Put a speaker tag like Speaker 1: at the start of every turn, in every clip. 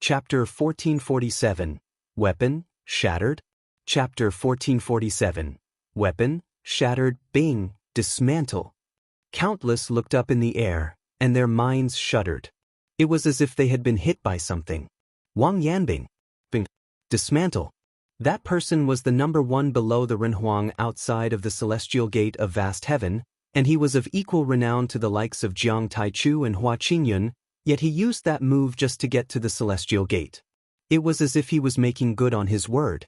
Speaker 1: Chapter 1447, Weapon, Shattered. Chapter 1447, Weapon, Shattered, Bing, Dismantle. Countless looked up in the air, and their minds shuddered. It was as if they had been hit by something. Wang Yanbing. Bing. Dismantle. That person was the number one below the Renhuang outside of the celestial gate of vast heaven, and he was of equal renown to the likes of Jiang Taichu and Hua Qingyun, yet he used that move just to get to the celestial gate. It was as if he was making good on his word.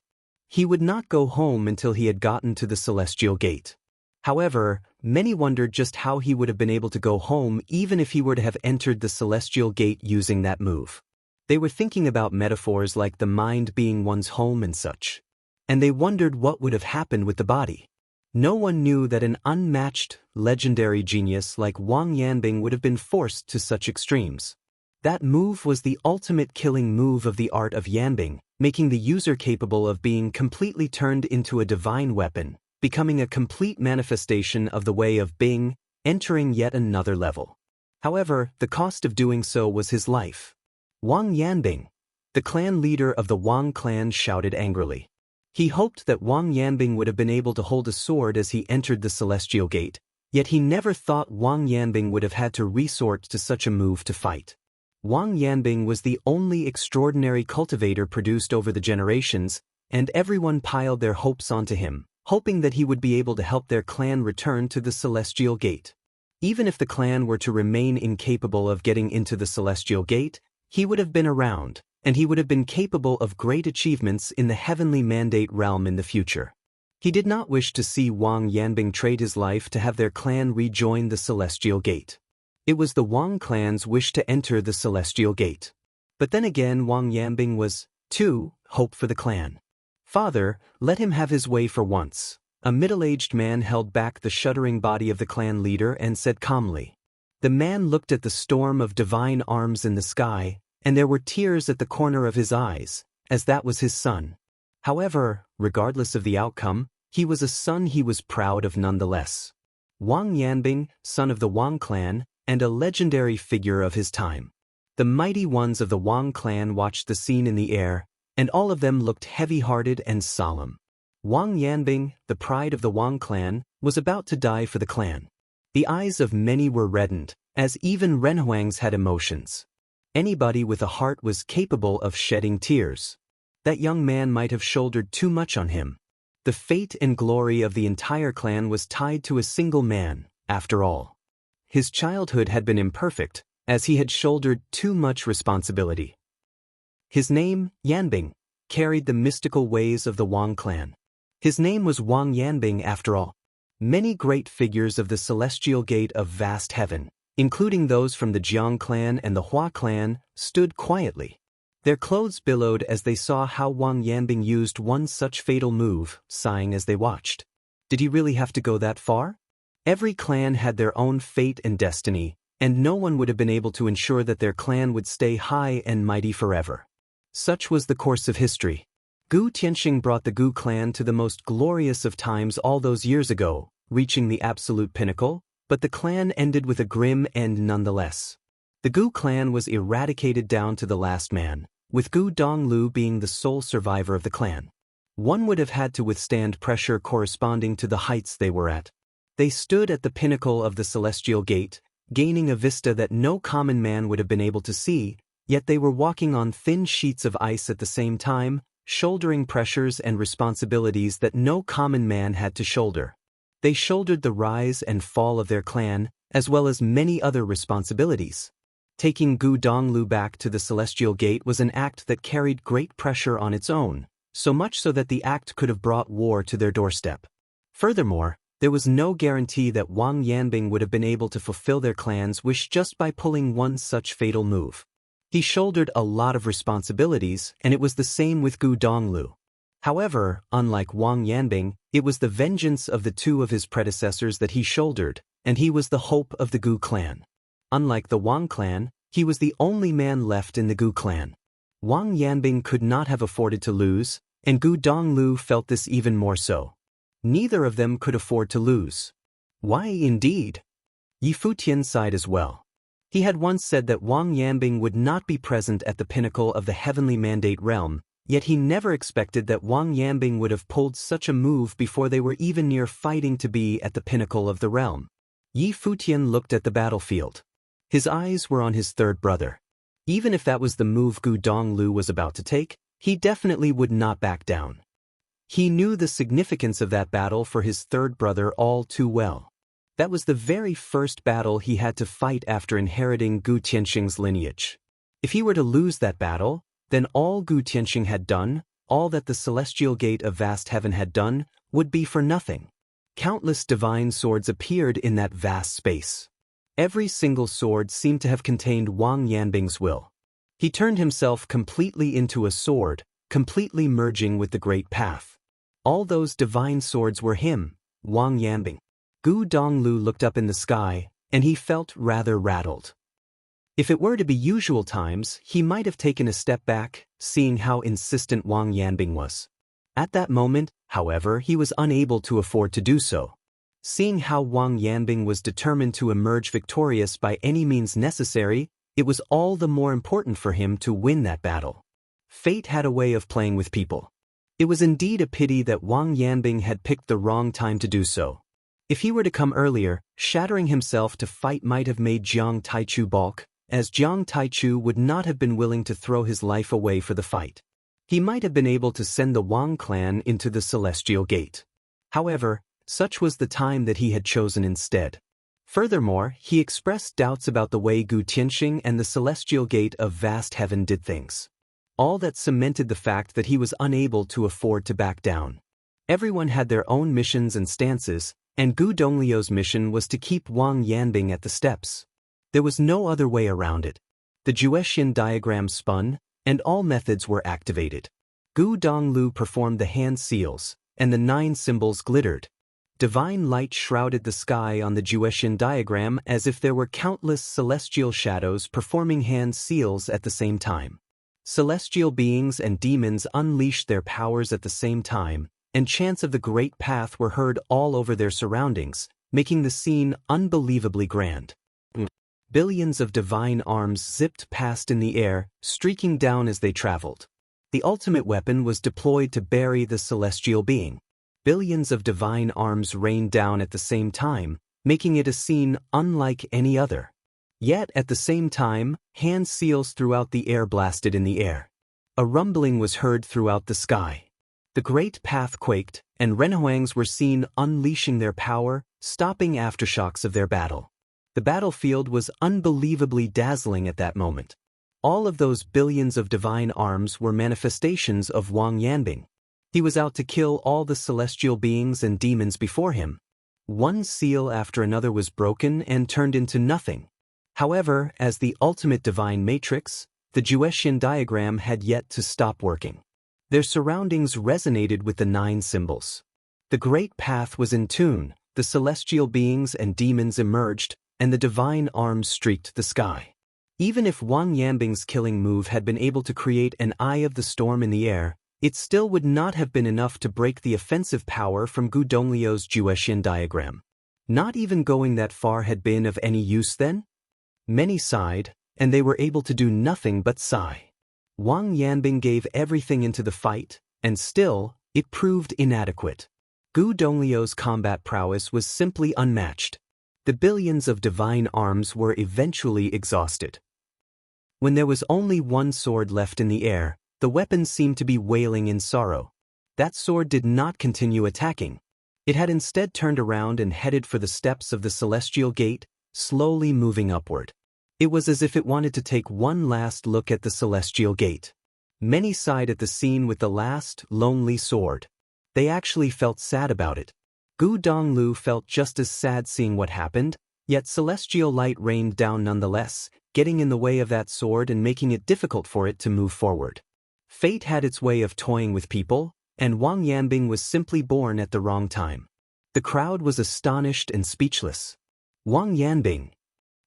Speaker 1: He would not go home until he had gotten to the celestial gate. However, many wondered just how he would have been able to go home even if he were to have entered the celestial gate using that move. They were thinking about metaphors like the mind being one's home and such. And they wondered what would have happened with the body. No one knew that an unmatched, legendary genius like Wang Yanbing would have been forced to such extremes. That move was the ultimate killing move of the art of Yanbing, making the user capable of being completely turned into a divine weapon, becoming a complete manifestation of the way of Bing, entering yet another level. However, the cost of doing so was his life. Wang Yanbing, the clan leader of the Wang clan, shouted angrily. He hoped that Wang Yanbing would have been able to hold a sword as he entered the celestial gate, yet he never thought Wang Yanbing would have had to resort to such a move to fight. Wang Yanbing was the only extraordinary cultivator produced over the generations, and everyone piled their hopes onto him, hoping that he would be able to help their clan return to the celestial gate. Even if the clan were to remain incapable of getting into the celestial gate, he would have been around, and he would have been capable of great achievements in the heavenly mandate realm in the future. He did not wish to see Wang Yanbing trade his life to have their clan rejoin the celestial gate. It was the Wang clan's wish to enter the celestial gate. But then again, Wang Yanbing was, too, hope for the clan. Father, let him have his way for once. A middle-aged man held back the shuddering body of the clan leader and said calmly. The man looked at the storm of divine arms in the sky, and there were tears at the corner of his eyes, as that was his son. However, regardless of the outcome, he was a son he was proud of nonetheless. Wang Yanbing, son of the Wang clan, and a legendary figure of his time. The mighty ones of the Wang clan watched the scene in the air, and all of them looked heavy-hearted and solemn. Wang Yanbing, the pride of the Wang clan, was about to die for the clan. The eyes of many were reddened, as even Renhuangs had emotions. Anybody with a heart was capable of shedding tears. That young man might have shouldered too much on him. The fate and glory of the entire clan was tied to a single man, after all. His childhood had been imperfect, as he had shouldered too much responsibility. His name, Yanbing, carried the mystical ways of the Wang clan. His name was Wang Yanbing after all. Many great figures of the celestial gate of vast heaven, including those from the Jiang clan and the Hua clan, stood quietly. Their clothes billowed as they saw how Wang Yanbing used one such fatal move, sighing as they watched. Did he really have to go that far? Every clan had their own fate and destiny, and no one would have been able to ensure that their clan would stay high and mighty forever. Such was the course of history. Gu Tianxing brought the Gu clan to the most glorious of times all those years ago, reaching the absolute pinnacle, but the clan ended with a grim end nonetheless. The Gu clan was eradicated down to the last man, with Gu Donglu being the sole survivor of the clan. One would have had to withstand pressure corresponding to the heights they were at. They stood at the pinnacle of the celestial gate, gaining a vista that no common man would have been able to see, yet they were walking on thin sheets of ice at the same time, shouldering pressures and responsibilities that no common man had to shoulder. They shouldered the rise and fall of their clan, as well as many other responsibilities. Taking Gu Donglu back to the celestial gate was an act that carried great pressure on its own, so much so that the act could have brought war to their doorstep. Furthermore, there was no guarantee that Wang Yanbing would have been able to fulfill their clan's wish just by pulling one such fatal move. He shouldered a lot of responsibilities, and it was the same with Gu Donglu. However, unlike Wang Yanbing, it was the vengeance of the two of his predecessors that he shouldered, and he was the hope of the Gu clan. Unlike the Wang clan, he was the only man left in the Gu clan. Wang Yanbing could not have afforded to lose, and Gu Donglu felt this even more so. Neither of them could afford to lose. Why indeed? Futian sighed as well. He had once said that Wang Yanbing would not be present at the pinnacle of the heavenly mandate realm, yet he never expected that Wang Yanbing would have pulled such a move before they were even near fighting to be at the pinnacle of the realm. Yi Futian looked at the battlefield. His eyes were on his third brother. Even if that was the move Gu Donglu was about to take, he definitely would not back down. He knew the significance of that battle for his third brother all too well. That was the very first battle he had to fight after inheriting Gu Tianxing's lineage. If he were to lose that battle, then all Gu Tianxing had done, all that the celestial gate of vast heaven had done, would be for nothing. Countless divine swords appeared in that vast space. Every single sword seemed to have contained Wang Yanbing's will. He turned himself completely into a sword, completely merging with the great path. All those divine swords were him, Wang Yanbing. Gu Donglu looked up in the sky, and he felt rather rattled. If it were to be usual times, he might have taken a step back, seeing how insistent Wang Yanbing was. At that moment, however, he was unable to afford to do so. Seeing how Wang Yanbing was determined to emerge victorious by any means necessary, it was all the more important for him to win that battle. Fate had a way of playing with people. It was indeed a pity that Wang Yanbing had picked the wrong time to do so. If he were to come earlier, shattering himself to fight might have made Jiang Taichu balk, as Jiang Taichu would not have been willing to throw his life away for the fight. He might have been able to send the Wang clan into the Celestial Gate. However, such was the time that he had chosen instead. Furthermore, he expressed doubts about the way Gu Tianxing and the Celestial Gate of vast heaven did things. All that cemented the fact that he was unable to afford to back down. Everyone had their own missions and stances, and Gu Donglio's mission was to keep Wang Yanbing at the steps. There was no other way around it. The Juexian diagram spun, and all methods were activated. Gu Donglu performed the hand seals, and the 9 symbols glittered. Divine light shrouded the sky on the Juexian diagram as if there were countless celestial shadows performing hand seals at the same time. Celestial beings and demons unleashed their powers at the same time, and chants of the great path were heard all over their surroundings, making the scene unbelievably grand. Billions of divine arms zipped past in the air, streaking down as they traveled. The ultimate weapon was deployed to bury the celestial being. Billions of divine arms rained down at the same time, making it a scene unlike any other. Yet, at the same time, hand seals throughout the air blasted in the air. A rumbling was heard throughout the sky. The great path quaked, and Renhuangs were seen unleashing their power, stopping aftershocks of their battle. The battlefield was unbelievably dazzling at that moment. All of those billions of divine arms were manifestations of Wang Yanbing. He was out to kill all the celestial beings and demons before him. One seal after another was broken and turned into nothing. However, as the ultimate divine matrix, the Juexian diagram had yet to stop working. Their surroundings resonated with the 9 symbols. The great path was in tune, the celestial beings and demons emerged, and the divine arms streaked the sky. Even if Wang Yanbing's killing move had been able to create an eye of the storm in the air, it still would not have been enough to break the offensive power from Gu Donglio's Juexian diagram. Not even going that far had been of any use then? Many sighed, and they were able to do nothing but sigh. Wang Yanbing gave everything into the fight, and still, it proved inadequate. Gu Donglio's combat prowess was simply unmatched. The billions of divine arms were eventually exhausted. When there was only one sword left in the air, the weapon seemed to be wailing in sorrow. That sword did not continue attacking. It had instead turned around and headed for the steps of the Celestial Gate, slowly moving upward. It was as if it wanted to take one last look at the Celestial Gate. Many sighed at the scene with the last, lonely sword. They actually felt sad about it. Gu Donglu felt just as sad seeing what happened, yet celestial light rained down nonetheless, getting in the way of that sword and making it difficult for it to move forward. Fate had its way of toying with people, and Wang Yanbing was simply born at the wrong time. The crowd was astonished and speechless. Wang Yanbing.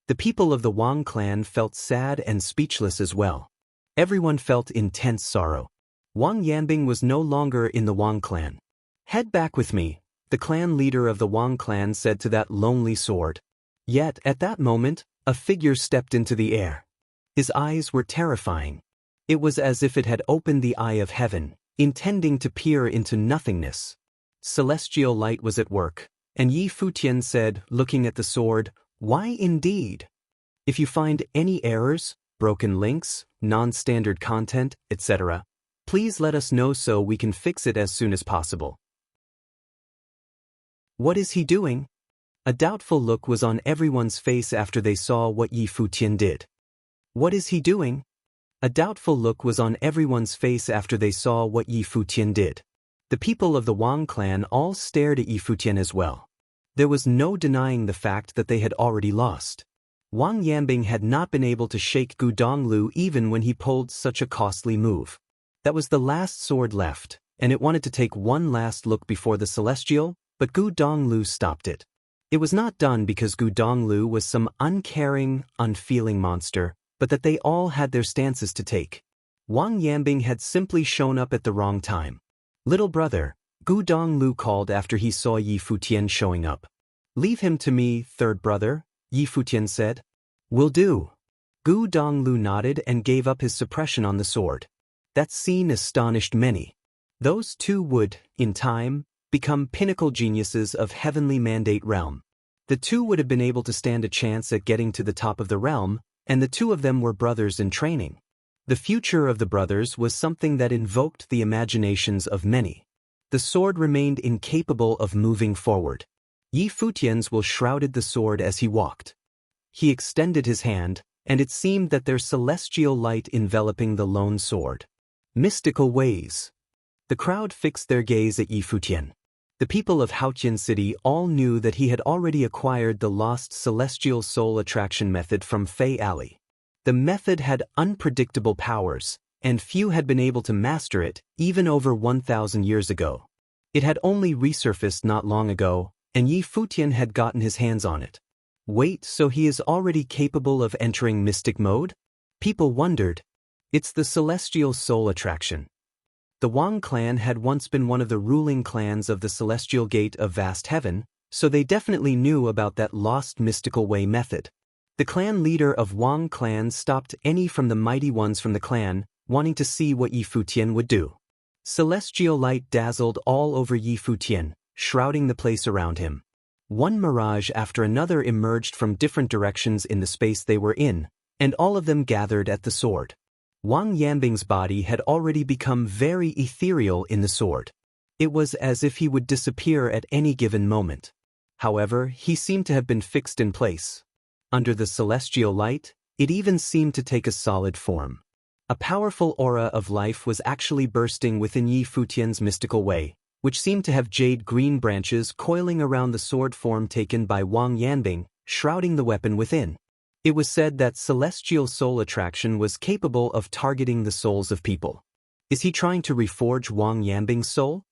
Speaker 1: The people of the Wang clan felt sad and speechless as well. Everyone felt intense sorrow. Wang Yanbing was no longer in the Wang clan. "Head back with me," the clan leader of the Wang clan said to that lonely sword. Yet, at that moment, A figure stepped into the air. His eyes were terrifying. It was as if it had opened the eye of heaven, intending to peer into nothingness. Celestial light was at work, and Yi Futian said, looking at the sword, "Why indeed? If you find any errors, broken links, non-standard content, etc., please let us know so we can fix it as soon as possible." What is he doing? A doubtful look was on everyone's face after they saw what Yi Futian did. What is he doing? A doubtful look was on everyone's face after they saw what Yi Futian did. The people of the Wang clan all stared at Yi Futian as well. There was no denying the fact that they had already lost. Wang Yanbing had not been able to shake Gu Donglu even when he pulled such a costly move. That was the last sword left, and it wanted to take one last look before the celestial, but Gu Donglu stopped it. It was not done because Gu Donglu was some uncaring, unfeeling monster, but that they all had their stances to take. Wang Yanbing had simply shown up at the wrong time. "Little brother," Gu Donglu called after he saw Yi Futian showing up. "Leave him to me, third brother," Yi Futian said. "Will do." Gu Donglu nodded and gave up his suppression on the sword. That scene astonished many. Those two would, in time, become pinnacle geniuses of heavenly mandate realm. The two would have been able to stand a chance at getting to the top of the realm, and the two of them were brothers in training. The future of the brothers was something that invoked the imaginations of many. The sword remained incapable of moving forward. Yi Futian's will shrouded the sword as he walked. He extended his hand, and it seemed that there's celestial light enveloping the lone sword. Mystical ways. The crowd fixed their gaze at Yi Futian. The people of Haotian City all knew that he had already acquired the lost celestial soul attraction method from Fei Alley. The method had unpredictable powers, and few had been able to master it, even over 1,000 years ago. It had only resurfaced not long ago, and Yi Futian had gotten his hands on it. Wait, so he is already capable of entering mystic mode? People wondered. It's the celestial soul attraction. The Wang clan had once been one of the ruling clans of the celestial gate of vast heaven, so they definitely knew about that lost mystical way method. The clan leader of Wang clan stopped any from the mighty ones from the clan, wanting to see what Yi Futian would do. Celestial light dazzled all over Yi Futian, shrouding the place around him. One mirage after another emerged from different directions in the space they were in, and all of them gathered at the sword. Wang Yanbing's body had already become very ethereal in the sword. It was as if he would disappear at any given moment. However, he seemed to have been fixed in place. Under the celestial light, it even seemed to take a solid form. A powerful aura of life was actually bursting within Yi Futian's mystical way, which seemed to have jade-green branches coiling around the sword form taken by Wang Yanbing, shrouding the weapon within. It was said that celestial soul attraction was capable of targeting the souls of people. Is he trying to reforge Wang Yanbing's soul?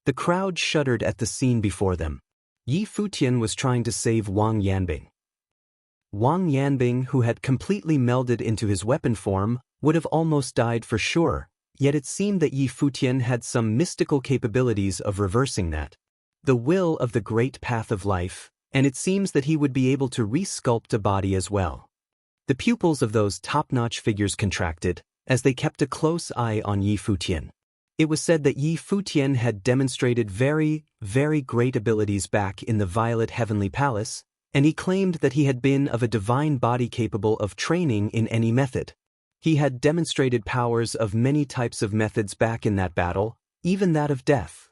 Speaker 1: The crowd shuddered at the scene before them. Yi Futian was trying to save Wang Yanbing. Wang Yanbing, who had completely melded into his weapon form, would have almost died for sure, yet it seemed that Yi Futian had some mystical capabilities of reversing that. The will of the great path of life, and it seems that he would be able to re-sculpt a body as well. The pupils of those top-notch figures contracted, as they kept a close eye on Yi Futian. It was said that Yi Futian had demonstrated very, very great abilities back in the Violet Heavenly Palace, and he claimed that he had been of a divine body capable of training in any method. He had demonstrated powers of many types of methods back in that battle, even that of death.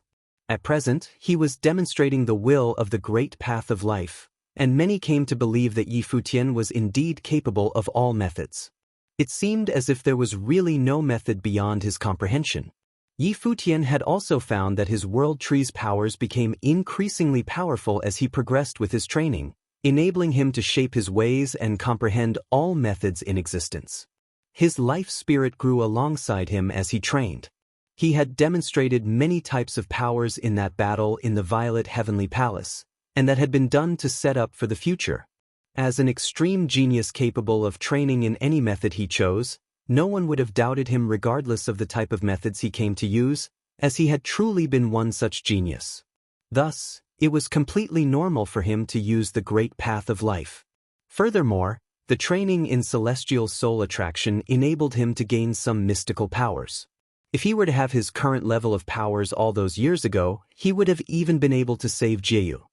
Speaker 1: At present, he was demonstrating the will of the great path of life, and many came to believe that Yi Futian was indeed capable of all methods. It seemed as if there was really no method beyond his comprehension. Yi Futian had also found that his world tree's powers became increasingly powerful as he progressed with his training, enabling him to shape his ways and comprehend all methods in existence. His life spirit grew alongside him as he trained. He had demonstrated many types of powers in that battle in the Violet Heavenly Palace, and that had been done to set up for the future. As an extreme genius capable of training in any method he chose, no one would have doubted him regardless of the type of methods he came to use, as he had truly been one such genius. Thus, it was completely normal for him to use the great path of life. Furthermore, The training in celestial soul attraction enabled him to gain some mystical powers. If he were to have his current level of powers all those years ago, he would have even been able to save Jeyu.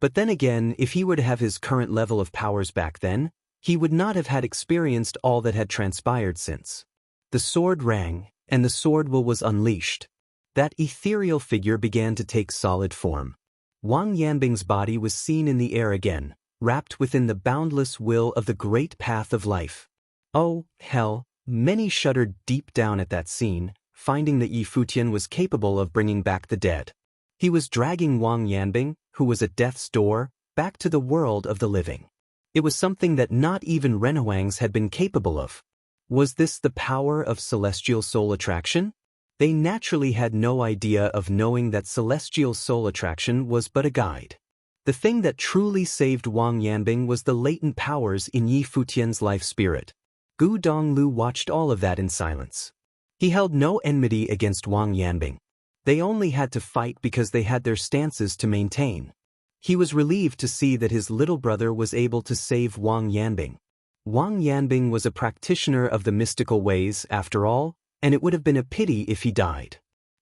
Speaker 1: But then again, if he were to have his current level of powers back then, he would not have had experienced all that had transpired since. The sword rang, and the sword will was unleashed. That ethereal figure began to take solid form. Wang Yanbing's body was seen in the air again, wrapped within the boundless will of the great path of life. Oh, hell, many shuddered deep down at that scene, finding that Yi Futian was capable of bringing back the dead. He was dragging Wang Yanbing, who was at death's door, back to the world of the living. It was something that not even Renhuang's had been capable of. Was this the power of celestial soul attraction? They naturally had no idea of knowing that celestial soul attraction was but a guide. The thing that truly saved Wang Yanbing was the latent powers in Yi Futian's life spirit. Gu Donglu watched all of that in silence. He held no enmity against Wang Yanbing. They only had to fight because they had their stances to maintain. He was relieved to see that his little brother was able to save Wang Yanbing. Wang Yanbing was a practitioner of the mystical ways, after all, and it would have been a pity if he died.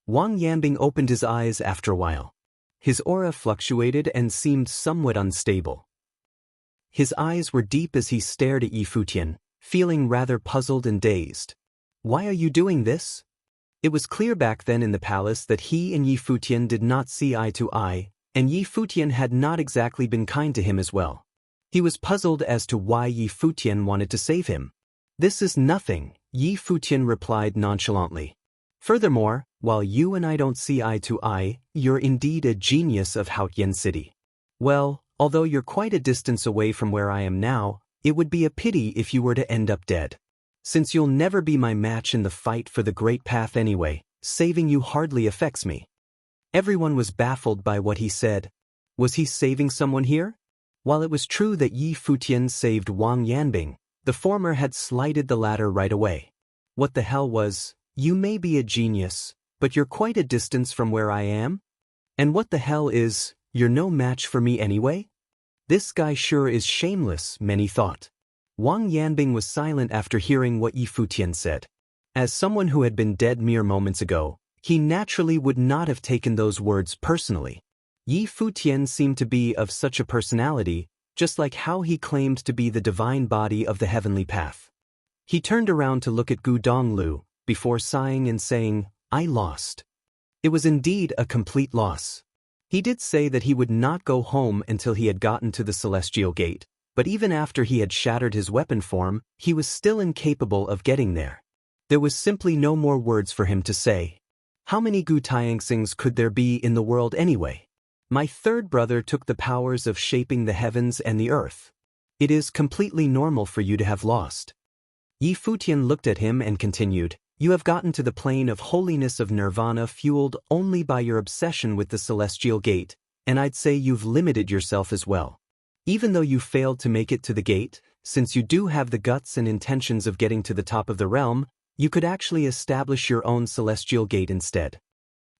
Speaker 1: Wang Yanbing opened his eyes after a while. His aura fluctuated and seemed somewhat unstable. His eyes were deep as he stared at Yi Futian, feeling rather puzzled and dazed. Why are you doing this? It was clear back then in the palace that he and Yi Futian did not see eye to eye, and Yi Futian had not exactly been kind to him as well. He was puzzled as to why Yi Futian wanted to save him. This is nothing, Yi Futian replied nonchalantly. Furthermore, while you and I don't see eye to eye, you're indeed a genius of Haotian City. Well, although you're quite a distance away from where I am now, it would be a pity if you were to end up dead. Since you'll never be my match in the fight for the great path anyway, saving you hardly affects me. Everyone was baffled by what he said. Was he saving someone here? While it was true that Yi Futian saved Wang Yanbing, the former had slighted the latter right away. What the hell was, you may be a genius, but you're quite a distance from where I am? And what the hell is, you're no match for me anyway? This guy sure is shameless, many thought. Wang Yanbing was silent after hearing what Yi Futian said. As someone who had been dead mere moments ago, he naturally would not have taken those words personally. Yi Futian seemed to be of such a personality, just like how he claimed to be the divine body of the heavenly path. He turned around to look at Gu Donglu, before sighing and saying, I lost. It was indeed a complete loss. He did say that he would not go home until he had gotten to the celestial gate, but even after he had shattered his weapon form, he was still incapable of getting there. There was simply no more words for him to say. How many Gu Tianxings could there be in the world anyway? My third brother took the powers of shaping the heavens and the earth. It is completely normal for you to have lost. Yi Futian looked at him and continued, you have gotten to the plane of holiness of nirvana fueled only by your obsession with the celestial gate, and I'd say you've limited yourself as well. Even though you failed to make it to the gate, since you do have the guts and intentions of getting to the top of the realm, you could actually establish your own celestial gate instead.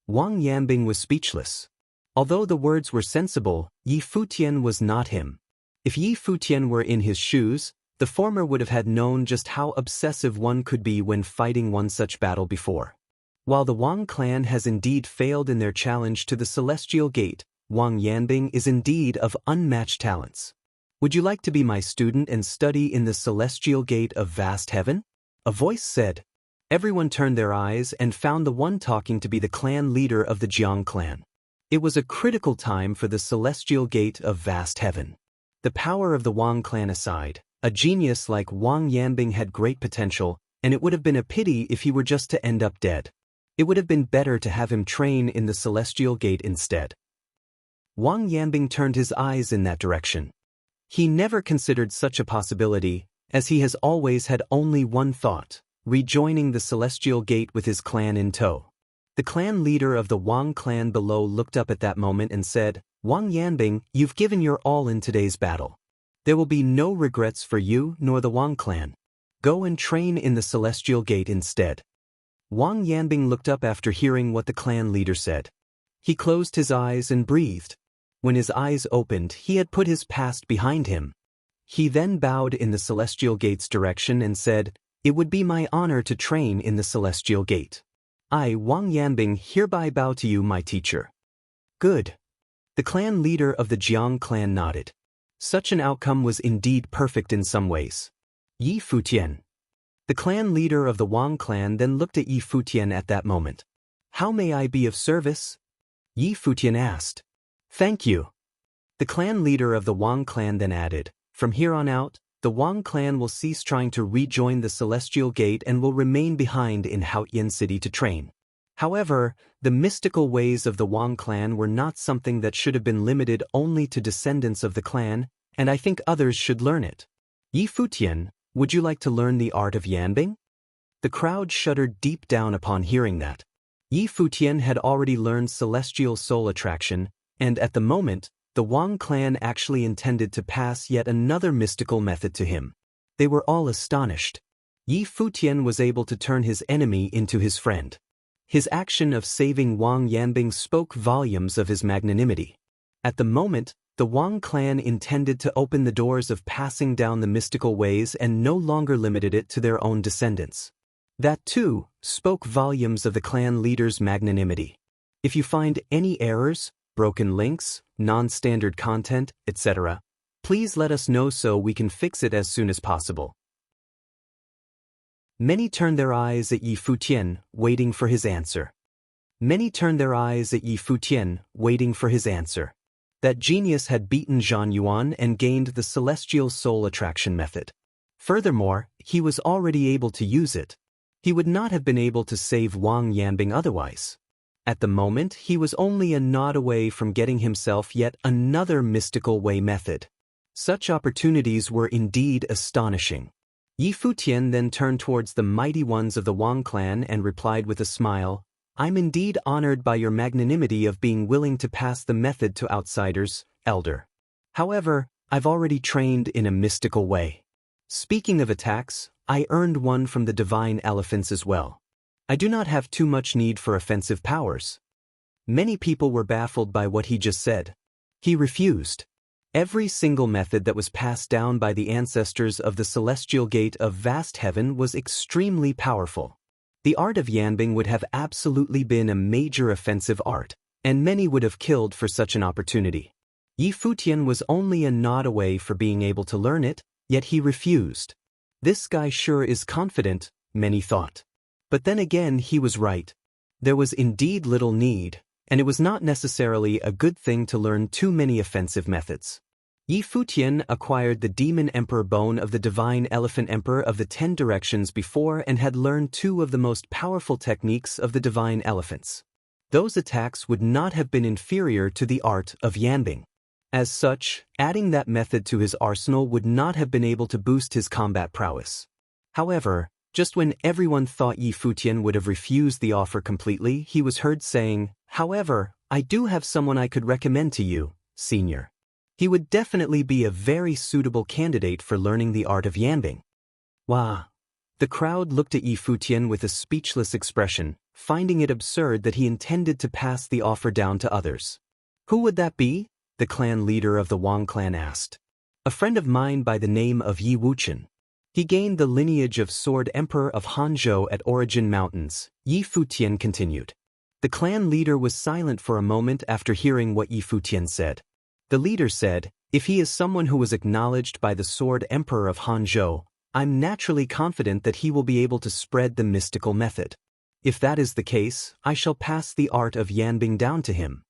Speaker 1: Wang Yanbing was speechless. Although the words were sensible, Yi Futian was not him. If Yi Futian were in his shoes, the former would have had known just how obsessive one could be when fighting one such battle before. While the Wang clan has indeed failed in their challenge to the celestial gate, Wang Yanbing is indeed of unmatched talents. Would you like to be my student and study in the celestial gate of vast heaven? A voice said. Everyone turned their eyes and found the one talking to be the clan leader of the Jiang clan. It was a critical time for the celestial gate of vast heaven. The power of the Wang clan aside, a genius like Wang Yanbing had great potential, and it would have been a pity if he were just to end up dead. It would have been better to have him train in the celestial gate instead. Wang Yanbing turned his eyes in that direction. He never considered such a possibility, as he has always had only one thought, rejoining the celestial gate with his clan in tow. The clan leader of the Wang clan below looked up at that moment and said, Wang Yanbing, you've given your all in today's battle. There will be no regrets for you nor the Wang clan. Go and train in the celestial gate instead. Wang Yanbing looked up after hearing what the clan leader said. He closed his eyes and breathed. When his eyes opened, he had put his past behind him. He then bowed in the Celestial Gate's direction and said, "It would be my honor to train in the Celestial Gate. I, Wang Yanbing, hereby bow to you, my teacher." Good. The clan leader of the Jiang clan nodded. Such an outcome was indeed perfect in some ways. Yi Futian. The clan leader of the Wang clan then looked at Yi Futian at that moment. "How may I be of service?" Yi Futian asked. "Thank you." The clan leader of the Wang clan then added, "From here on out, the Wang clan will cease trying to rejoin the Celestial Gate and will remain behind in Haotian City to train." However, the mystical ways of the Wang clan were not something that should have been limited only to descendants of the clan, and I think others should learn it. Yi Futian, would you like to learn the art of Yanbing? The crowd shuddered deep down upon hearing that. Yi Futian had already learned Celestial Soul Attraction, and at the moment, the Wang clan actually intended to pass yet another mystical method to him. They were all astonished. Yi Futian was able to turn his enemy into his friend. His action of saving Wang Yanbing spoke volumes of his magnanimity. At the moment, the Wang clan intended to open the doors of passing down the mystical ways and no longer limited it to their own descendants. That, too, spoke volumes of the clan leader's magnanimity. If you find any errors, broken links, non-standard content, etc., please let us know so we can fix it as soon as possible. Many turned their eyes at Yi Futian, waiting for his answer. Many turned their eyes at Yi Futian, waiting for his answer. That genius had beaten Zhan Yuan and gained the Celestial Soul Attraction method. Furthermore, he was already able to use it. He would not have been able to save Wang Yanbing otherwise. At the moment, he was only a nod away from getting himself yet another mystical way method. Such opportunities were indeed astonishing. Yi Futian then turned towards the mighty ones of the Wang clan and replied with a smile, "I'm indeed honored by your magnanimity of being willing to pass the method to outsiders, Elder. However, I've already trained in a mystical way. Speaking of attacks, I earned one from the divine elephants as well. I do not have too much need for offensive powers." Many people were baffled by what he just said. He refused. Every single method that was passed down by the ancestors of the Celestial Gate of Vast Heaven was extremely powerful. The art of Yanbing would have absolutely been a major offensive art, and many would have killed for such an opportunity. Yi Futian was only a nod away for being able to learn it, yet he refused. This guy sure is confident, many thought. But then again he was right. There was indeed little need, and it was not necessarily a good thing to learn too many offensive methods. Yi Futian acquired the Demon Emperor Bone of the Divine Elephant Emperor of the 10 Directions before and had learned 2 of the most powerful techniques of the Divine Elephants. Those attacks would not have been inferior to the art of Yanbing. As such, adding that method to his arsenal would not have been able to boost his combat prowess. However, just when everyone thought Yi Futian would have refused the offer completely, he was heard saying, "However, I do have someone I could recommend to you, Senior. He would definitely be a very suitable candidate for learning the art of Yanbing." Wah! The crowd looked at Yi Futian with a speechless expression, finding it absurd that he intended to pass the offer down to others. "Who would that be?" the clan leader of the Wang clan asked. "A friend of mine by the name of Yi Wuchen. He gained the lineage of Sword Emperor of Hanzhou at Origin Mountains," Yi Futian continued. The clan leader was silent for a moment after hearing what Yi Futian said. The leader said, "If he is someone who was acknowledged by the Sword Emperor of Hanzhou, I'm naturally confident that he will be able to spread the mystical method. If that is the case, I shall pass the art of Yanbing down to him."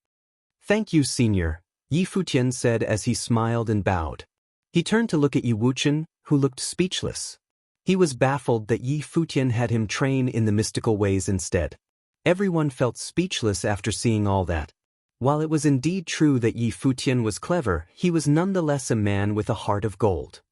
Speaker 1: "Thank you, Senior," Yi Futian said as he smiled and bowed. He turned to look at Yi Wuchen, who looked speechless. He was baffled that Yi Futian had him train in the mystical ways instead. Everyone felt speechless after seeing all that. While it was indeed true that Yi Futian was clever, he was nonetheless a man with a heart of gold.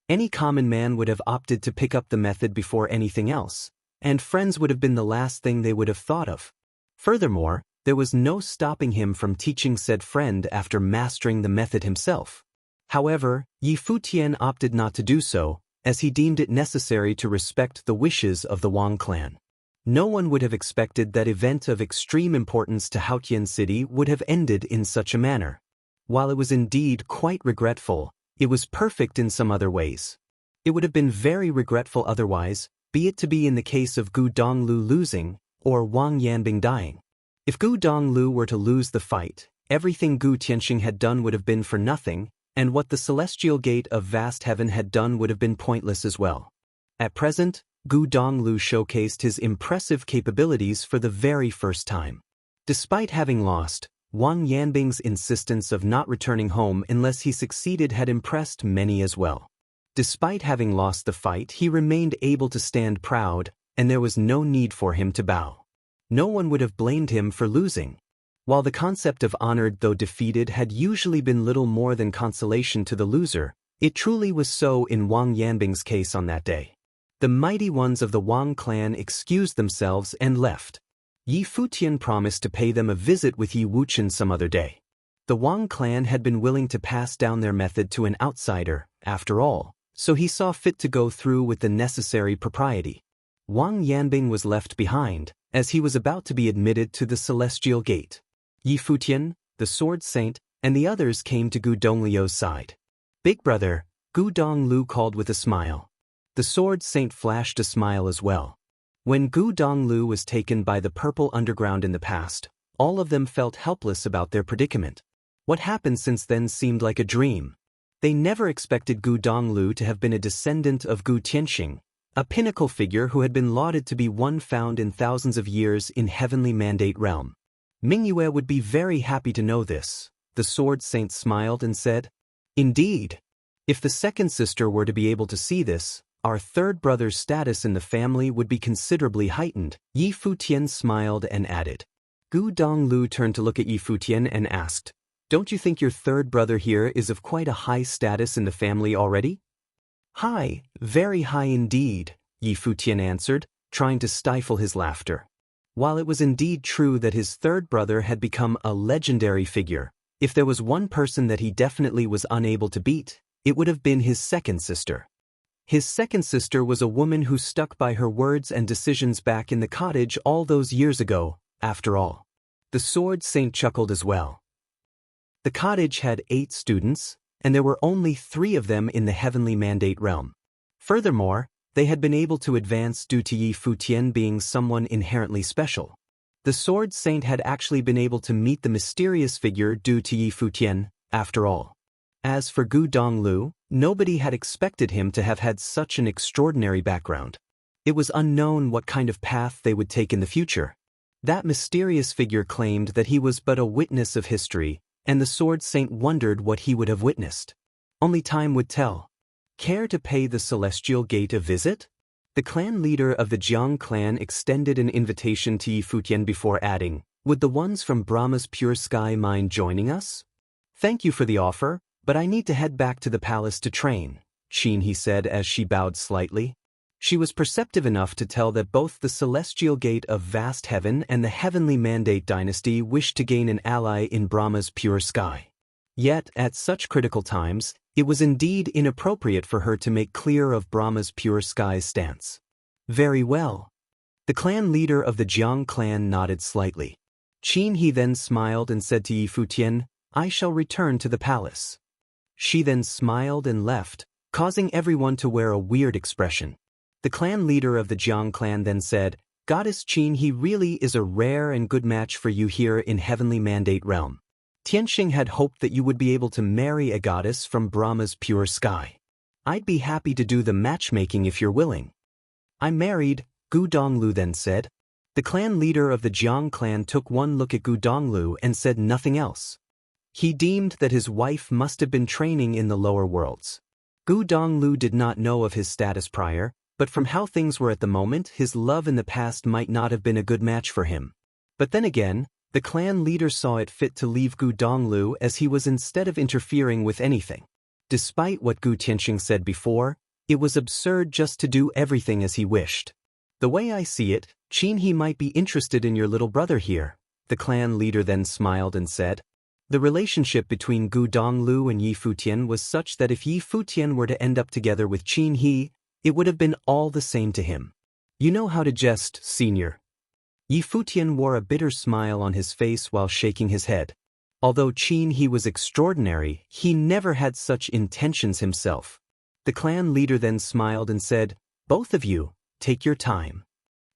Speaker 1: Any common man would have opted to pick up the method before anything else, and friends would have been the last thing they would have thought of. Furthermore, there was no stopping him from teaching said friend after mastering the method himself. However, Yi Futian opted not to do so, as he deemed it necessary to respect the wishes of the Wang clan. No one would have expected that event of extreme importance to Haotian City would have ended in such a manner. While it was indeed quite regretful, It was perfect in some other ways. It would have been very regretful otherwise, be it to be in the case of Gu Donglu losing, or Wang Yanbing dying. If Gu Donglu were to lose the fight, everything Gu Tianxing had done would have been for nothing, and what the celestial gate of vast heaven had done would have been pointless as well. At present, Gu Donglu showcased his impressive capabilities for the very first time. Despite having lost, Wang Yanbing's insistence of not returning home unless he succeeded had impressed many as well. Despite having lost the fight, he remained able to stand proud, and there was no need for him to bow. No one would have blamed him for losing. While the concept of honored though defeated had usually been little more than consolation to the loser, it truly was so in Wang Yanbing's case on that day. The mighty ones of the Wang clan excused themselves and left. Yi Futian promised to pay them a visit with Yi Wuchen some other day. The Wang clan had been willing to pass down their method to an outsider, after all, so he saw fit to go through with the necessary propriety. Wang Yanbing was left behind, as he was about to be admitted to the celestial gate. Yi Futian, the Sword Saint, and the others came to Gu Donglio's side. "Big brother," Gu Donglu called with a smile. The Sword Saint flashed a smile as well. When Gu Donglu was taken by the purple underground in the past, all of them felt helpless about their predicament. What happened since then seemed like a dream. They never expected Gu Donglu to have been a descendant of Gu Tianxing, a pinnacle figure who had been lauded to be one found in thousands of years in heavenly mandate realm. Mingyue would be very happy to know this. The Sword Saint smiled and said, "Indeed. If the second sister were to be able to see this, our third brother's status in the family would be considerably heightened." Yi Futian smiled and added. Gu Donglu turned to look at Yi Futian and asked, "Don't you think your third brother here is of quite a high status in the family already?" "High, very high indeed," Yi Futian answered, trying to stifle his laughter. While it was indeed true that his third brother had become a legendary figure, if there was one person that he definitely was unable to beat, it would have been his second sister. His second sister was a woman who stuck by her words and decisions back in the cottage all those years ago, after all. The Sword Saint chuckled as well. The cottage had 8 students, and there were only 3 of them in the heavenly mandate realm. Furthermore, they had been able to advance due to Yi Futian being someone inherently special. The Sword Saint had actually been able to meet the mysterious figure due to Yi Futian, after all. As for Gu Donglu, nobody had expected him to have had such an extraordinary background. It was unknown what kind of path they would take in the future. That mysterious figure claimed that he was but a witness of history, and the Sword Saint wondered what he would have witnessed. Only time would tell. Care to pay the Celestial Gate a visit? The clan leader of the Jiang clan extended an invitation to Yi Futian before adding, "Would the ones from Brahma's Pure Sky mind joining us?" "Thank you for the offer, but I need to head back to the palace to train," Qin he said as she bowed slightly. She was perceptive enough to tell that both the Celestial Gate of Vast Heaven and the Heavenly Mandate Dynasty wished to gain an ally in Brahma's Pure Sky. Yet, at such critical times, it was indeed inappropriate for her to make clear of Brahma's Pure Sky's stance. "Very well." The clan leader of the Jiang clan nodded slightly. Qin he then smiled and said to Yi Futian, "I shall return to the palace." She then smiled and left, causing everyone to wear a weird expression. The clan leader of the Jiang clan then said, "Goddess Qin, he really is a rare and good match for you here in Heavenly Mandate Realm. Tianxing had hoped that you would be able to marry a goddess from Brahma's Pure Sky. I'd be happy to do the matchmaking if you're willing." "I'm married," Gu Donglu then said. The clan leader of the Jiang clan took one look at Gu Donglu and said nothing else. He deemed that his wife must have been training in the lower worlds. Gu Donglu did not know of his status prior, but from how things were at the moment, his love in the past might not have been a good match for him. But then again, the clan leader saw it fit to leave Gu Donglu as he was instead of interfering with anything. Despite what Gu Tianxing said before, it was absurd just to do everything as he wished. "The way I see it, Qin he might be interested in your little brother here," the clan leader then smiled and said. The relationship between Gu Donglu and Yi Futian was such that if Yi Futian were to end up together with Qin he, it would have been all the same to him. "You know how to jest, senior." Yi Futian wore a bitter smile on his face while shaking his head. Although Qin He was extraordinary, he never had such intentions himself. The clan leader then smiled and said, "Both of you, take your time."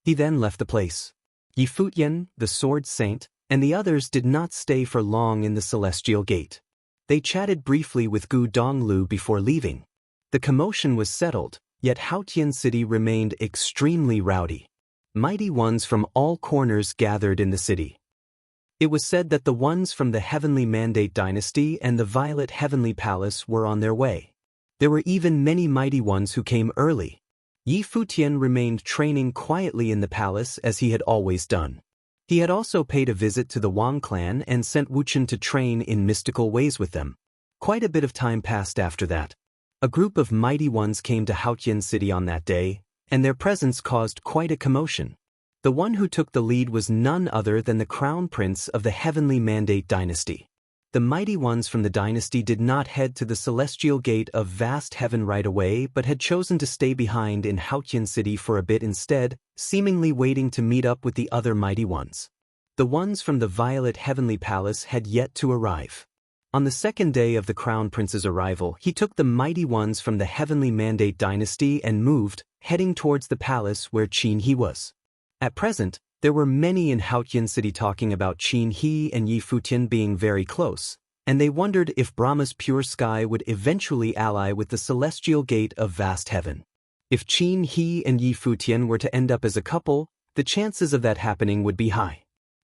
Speaker 1: He then left the place. Yi Futian, the sword saint, and the others did not stay for long in the celestial gate. They chatted briefly with Gu Donglu before leaving. The commotion was settled, yet Haotian City remained extremely rowdy. Mighty ones from all corners gathered in the city. It was said that the ones from the Heavenly Mandate Dynasty and the Violet Heavenly Palace were on their way. There were even many mighty ones who came early. Yi Futian remained training quietly in the palace as he had always done. He had also paid a visit to the Wang clan and sent Wuchen to train in mystical ways with them. Quite a bit of time passed after that. A group of mighty ones came to Haotian City on that day, and their presence caused quite a commotion. The one who took the lead was none other than the Crown Prince of the Heavenly Mandate Dynasty. The mighty ones from the dynasty did not head to the celestial gate of vast heaven right away but had chosen to stay behind in Haotian City for a bit instead, seemingly waiting to meet up with the other mighty ones. The ones from the Violet Heavenly Palace had yet to arrive. On the second day of the Crown Prince's arrival, he took the mighty ones from the Heavenly Mandate Dynasty and moved, heading towards the palace where Qin He was. At present, there were many in Haotian City talking about Qin He and Yi Futian being very close, and they wondered if Brahma's pure sky would eventually ally with the celestial gate of vast heaven. If Qin He and Yi Futian were to end up as a couple, the chances of that happening would be high.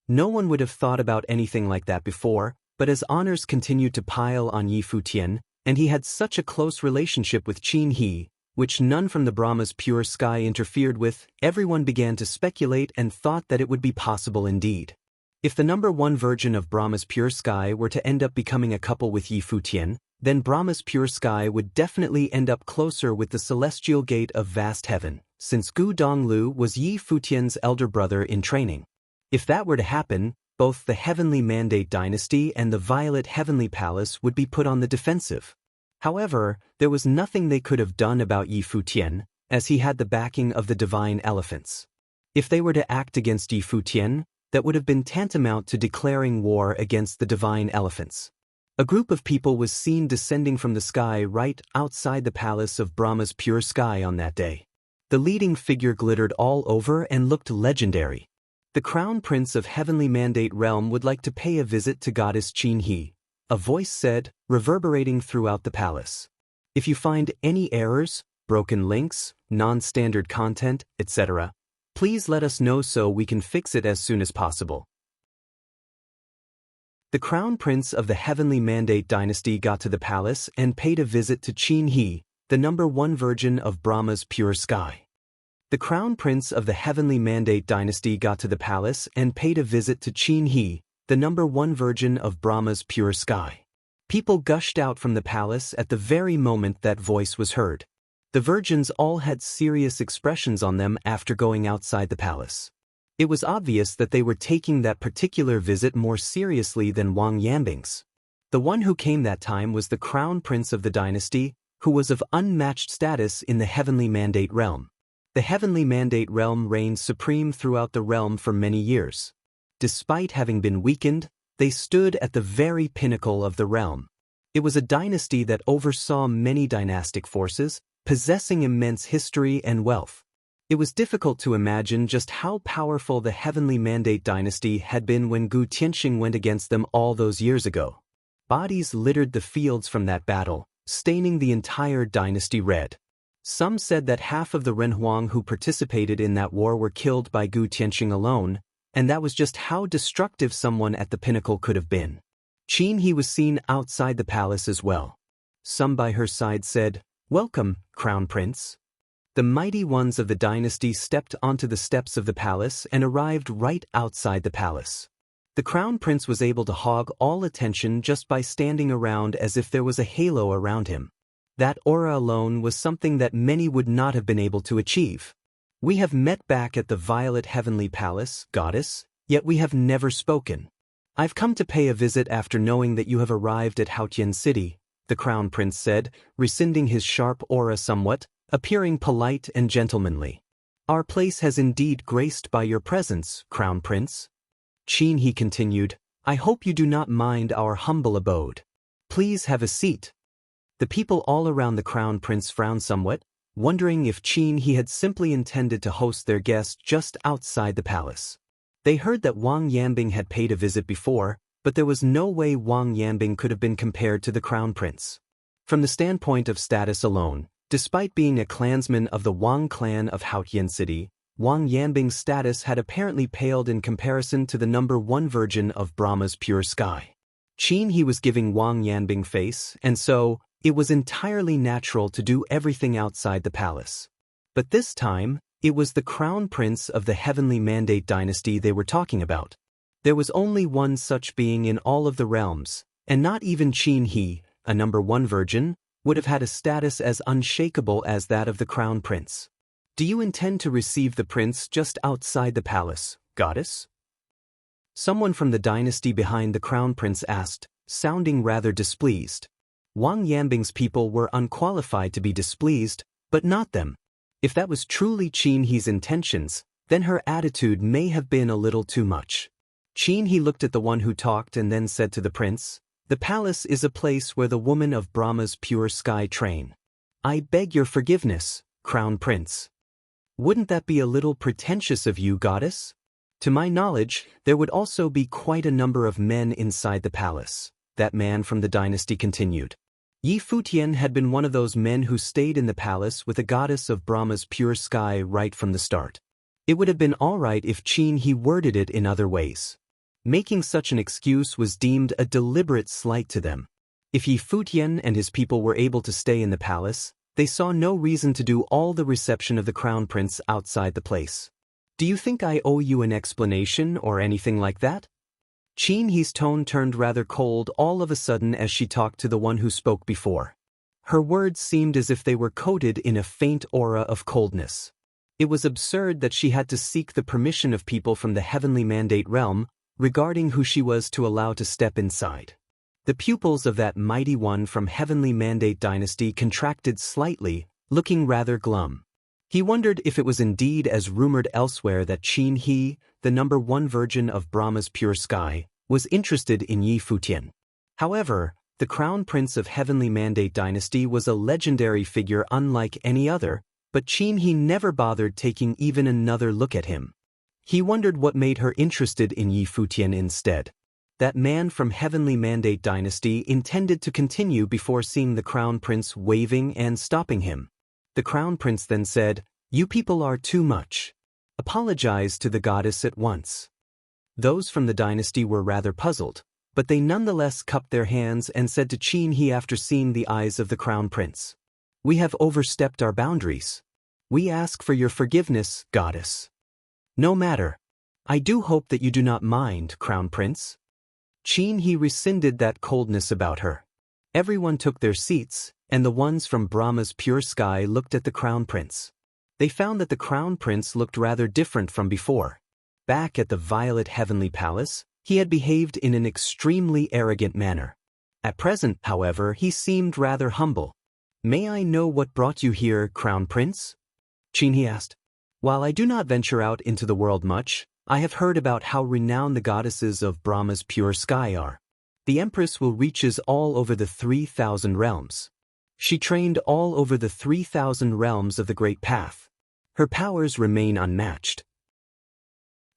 Speaker 1: No one would have thought about anything like that before, but as honors continued to pile on Yi Futian, and he had such a close relationship with Qin He, which none from the Brahma's pure sky interfered with, everyone began to speculate and thought that it would be possible indeed. If the number one virgin of Brahma's pure sky were to end up becoming a couple with Yi Futian, then Brahma's pure sky would definitely end up closer with the celestial gate of vast heaven, since Gu Donglu was Yi Futian's elder brother in training. If that were to happen, both the Heavenly Mandate Dynasty and the Violet Heavenly Palace would be put on the defensive. However, there was nothing they could have done about Yi Futian, as he had the backing of the divine elephants. If they were to act against Yi Futian, that would have been tantamount to declaring war against the divine elephants. A group of people was seen descending from the sky right outside the palace of Brahma's pure sky on that day. The leading figure glittered all over and looked legendary. The Crown Prince of Heavenly Mandate Realm would like to pay a visit to Goddess Qin He, a voice said, reverberating throughout the palace. If you find any errors, broken links, non-standard content, etc., please let us know so we can fix it as soon as possible. The Crown Prince of the Heavenly Mandate Dynasty got to the palace and paid a visit to Qin He, the number one virgin of Brahma's pure sky. The Crown Prince of the Heavenly Mandate Dynasty got to the palace and paid a visit to Qin He, the number one virgin of Brahma's pure sky. People gushed out from the palace at the very moment that voice was heard. The virgins all had serious expressions on them after going outside the palace. It was obvious that they were taking that particular visit more seriously than Wang Yanbing's. The one who came that time was the Crown Prince of the dynasty, who was of unmatched status in the Heavenly Mandate Realm. The Heavenly Mandate Realm reigned supreme throughout the realm for many years. Despite having been weakened, they stood at the very pinnacle of the realm. It was a dynasty that oversaw many dynastic forces, possessing immense history and wealth. It was difficult to imagine just how powerful the Heavenly Mandate Dynasty had been when Gu Tianxing went against them all those years ago. Bodies littered the fields from that battle, staining the entire dynasty red. Some said that half of the Renhuang who participated in that war were killed by Gu Tianxing alone, and that was just how destructive someone at the pinnacle could have been. Qin He was seen outside the palace as well. Some by her side said, "Welcome, Crown Prince." The mighty ones of the dynasty stepped onto the steps of the palace and arrived right outside the palace. The Crown Prince was able to hog all attention just by standing around as if there was a halo around him. That aura alone was something that many would not have been able to achieve. "We have met back at the Violet Heavenly Palace, Goddess, yet we have never spoken. I've come to pay a visit after knowing that you have arrived at Haotian City," the Crown Prince said, rescinding his sharp aura somewhat, appearing polite and gentlemanly. "Our place has indeed graced by your presence, Crown Prince." Qin He continued, I hope you do not mind our humble abode. Please have a seat. The people all around the crown prince frowned somewhat, wondering if He had simply intended to host their guest just outside the palace. They heard that Wang Yanbing had paid a visit before, but there was no way Wang Yanbing could have been compared to the crown prince. From the standpoint of status alone, despite being a clansman of the Wang clan of Futian city, Wang Yanbing's status had apparently paled in comparison to the number one virgin of Brahma's pure sky. He was giving Wang Yanbing face, and so, it was entirely natural to do everything outside the palace. But this time, it was the crown prince of the heavenly mandate dynasty they were talking about. There was only one such being in all of the realms, and not even He, a number one virgin, would have had a status as unshakable as that of the crown prince. Do you intend to receive the prince just outside the palace, goddess? Someone from the dynasty behind the crown prince asked, sounding rather displeased. Wang Yanbing's people were unqualified to be displeased, but not them. If that was truly He's intentions, then her attitude may have been a little too much. He looked at the one who talked and then said to the prince, "The palace is a place where the women of Brahma's pure sky train. I beg your forgiveness, crown prince. Wouldn't that be a little pretentious of you, goddess? To my knowledge, there would also be quite a number of men inside the palace," that man from the dynasty continued. Futian had been one of those men who stayed in the palace with the goddess of Brahma's pure sky right from the start. It would have been alright if he worded it in other ways. Making such an excuse was deemed a deliberate slight to them. If Futian and his people were able to stay in the palace, they saw no reason to do all the reception of the crown prince outside the place. Do you think I owe you an explanation or anything like that? He's tone turned rather cold all of a sudden as she talked to the one who spoke before. Her words seemed as if they were coated in a faint aura of coldness. It was absurd that she had to seek the permission of people from the heavenly mandate realm regarding who she was to allow to step inside. The pupils of that mighty one from heavenly mandate dynasty contracted slightly, looking rather glum. He wondered if it was indeed as rumored elsewhere that He, the number one virgin of Brahma's pure sky, was interested in Futian. However, the crown prince of heavenly mandate dynasty was a legendary figure unlike any other, but he never bothered taking even another look at him. He wondered what made her interested in Futian instead. That man from heavenly mandate dynasty intended to continue before seeing the crown prince waving and stopping him. The crown prince then said, "You people are too much. Apologize to the goddess at once." Those from the dynasty were rather puzzled, but they nonetheless cupped their hands and said to He after seeing the eyes of the crown prince, "We have overstepped our boundaries. We ask for your forgiveness, goddess." "No matter. I do hope that you do not mind, crown prince." He rescinded that coldness about her. Everyone took their seats, and the ones from Brahma's pure sky looked at the crown prince. They found that the crown prince looked rather different from before. Back at the violet heavenly palace, he had behaved in an extremely arrogant manner. At present, however, he seemed rather humble. "May I know what brought you here, crown prince?" He asked. "While I do not venture out into the world much, I have heard about how renowned the goddesses of Brahma's pure sky are. The Empress will reaches all over the 3,000 realms. She trained all over the 3,000 realms of the Great Path. Her powers remain unmatched.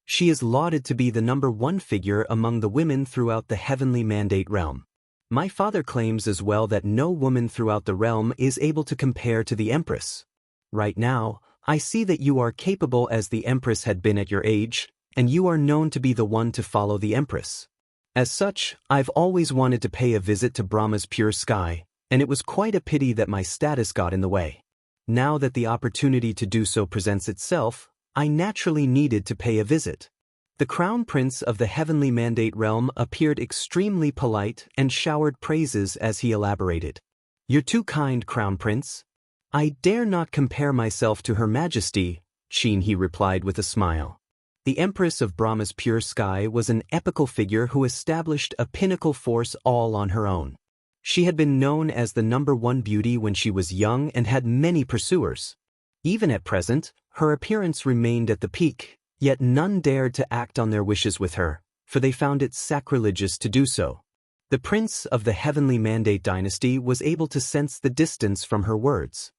Speaker 1: She is lauded to be the number one figure among the women throughout the heavenly mandate realm. My father claims as well that no woman throughout the realm is able to compare to the Empress. Right now, I see that you are capable as the Empress had been at your age, and you are known to be the one to follow the Empress. As such, I've always wanted to pay a visit to Brahma's pure sky, and it was quite a pity that my status got in the way. Now that the opportunity to do so presents itself, I naturally needed to pay a visit." The crown prince of the heavenly mandate realm appeared extremely polite and showered praises as he elaborated. "You're too kind, crown prince. I dare not compare myself to Her Majesty," he replied with a smile. The Empress of Brahma's pure sky was an epical figure who established a pinnacle force all on her own. She had been known as the number one beauty when she was young and had many pursuers. Even at present, her appearance remained at the peak, yet none dared to act on their wishes with her. for they found it sacrilegious to do so. The prince of the Heavenly Mandate dynasty was able to sense the distance from her words.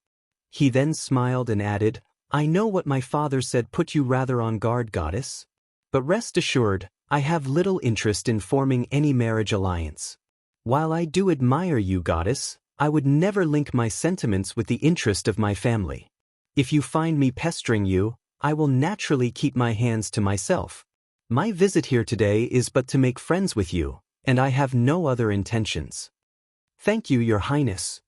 Speaker 1: He then smiled and added, "I know what my father said put you rather on guard, goddess. But rest assured, I have little interest in forming any marriage alliance. While I do admire you, goddess, I would never link my sentiments with the interest of my family. If you find me pestering you, I will naturally keep my hands to myself. My visit here today is but to make friends with you, and I have no other intentions." "Thank you, Your Highness."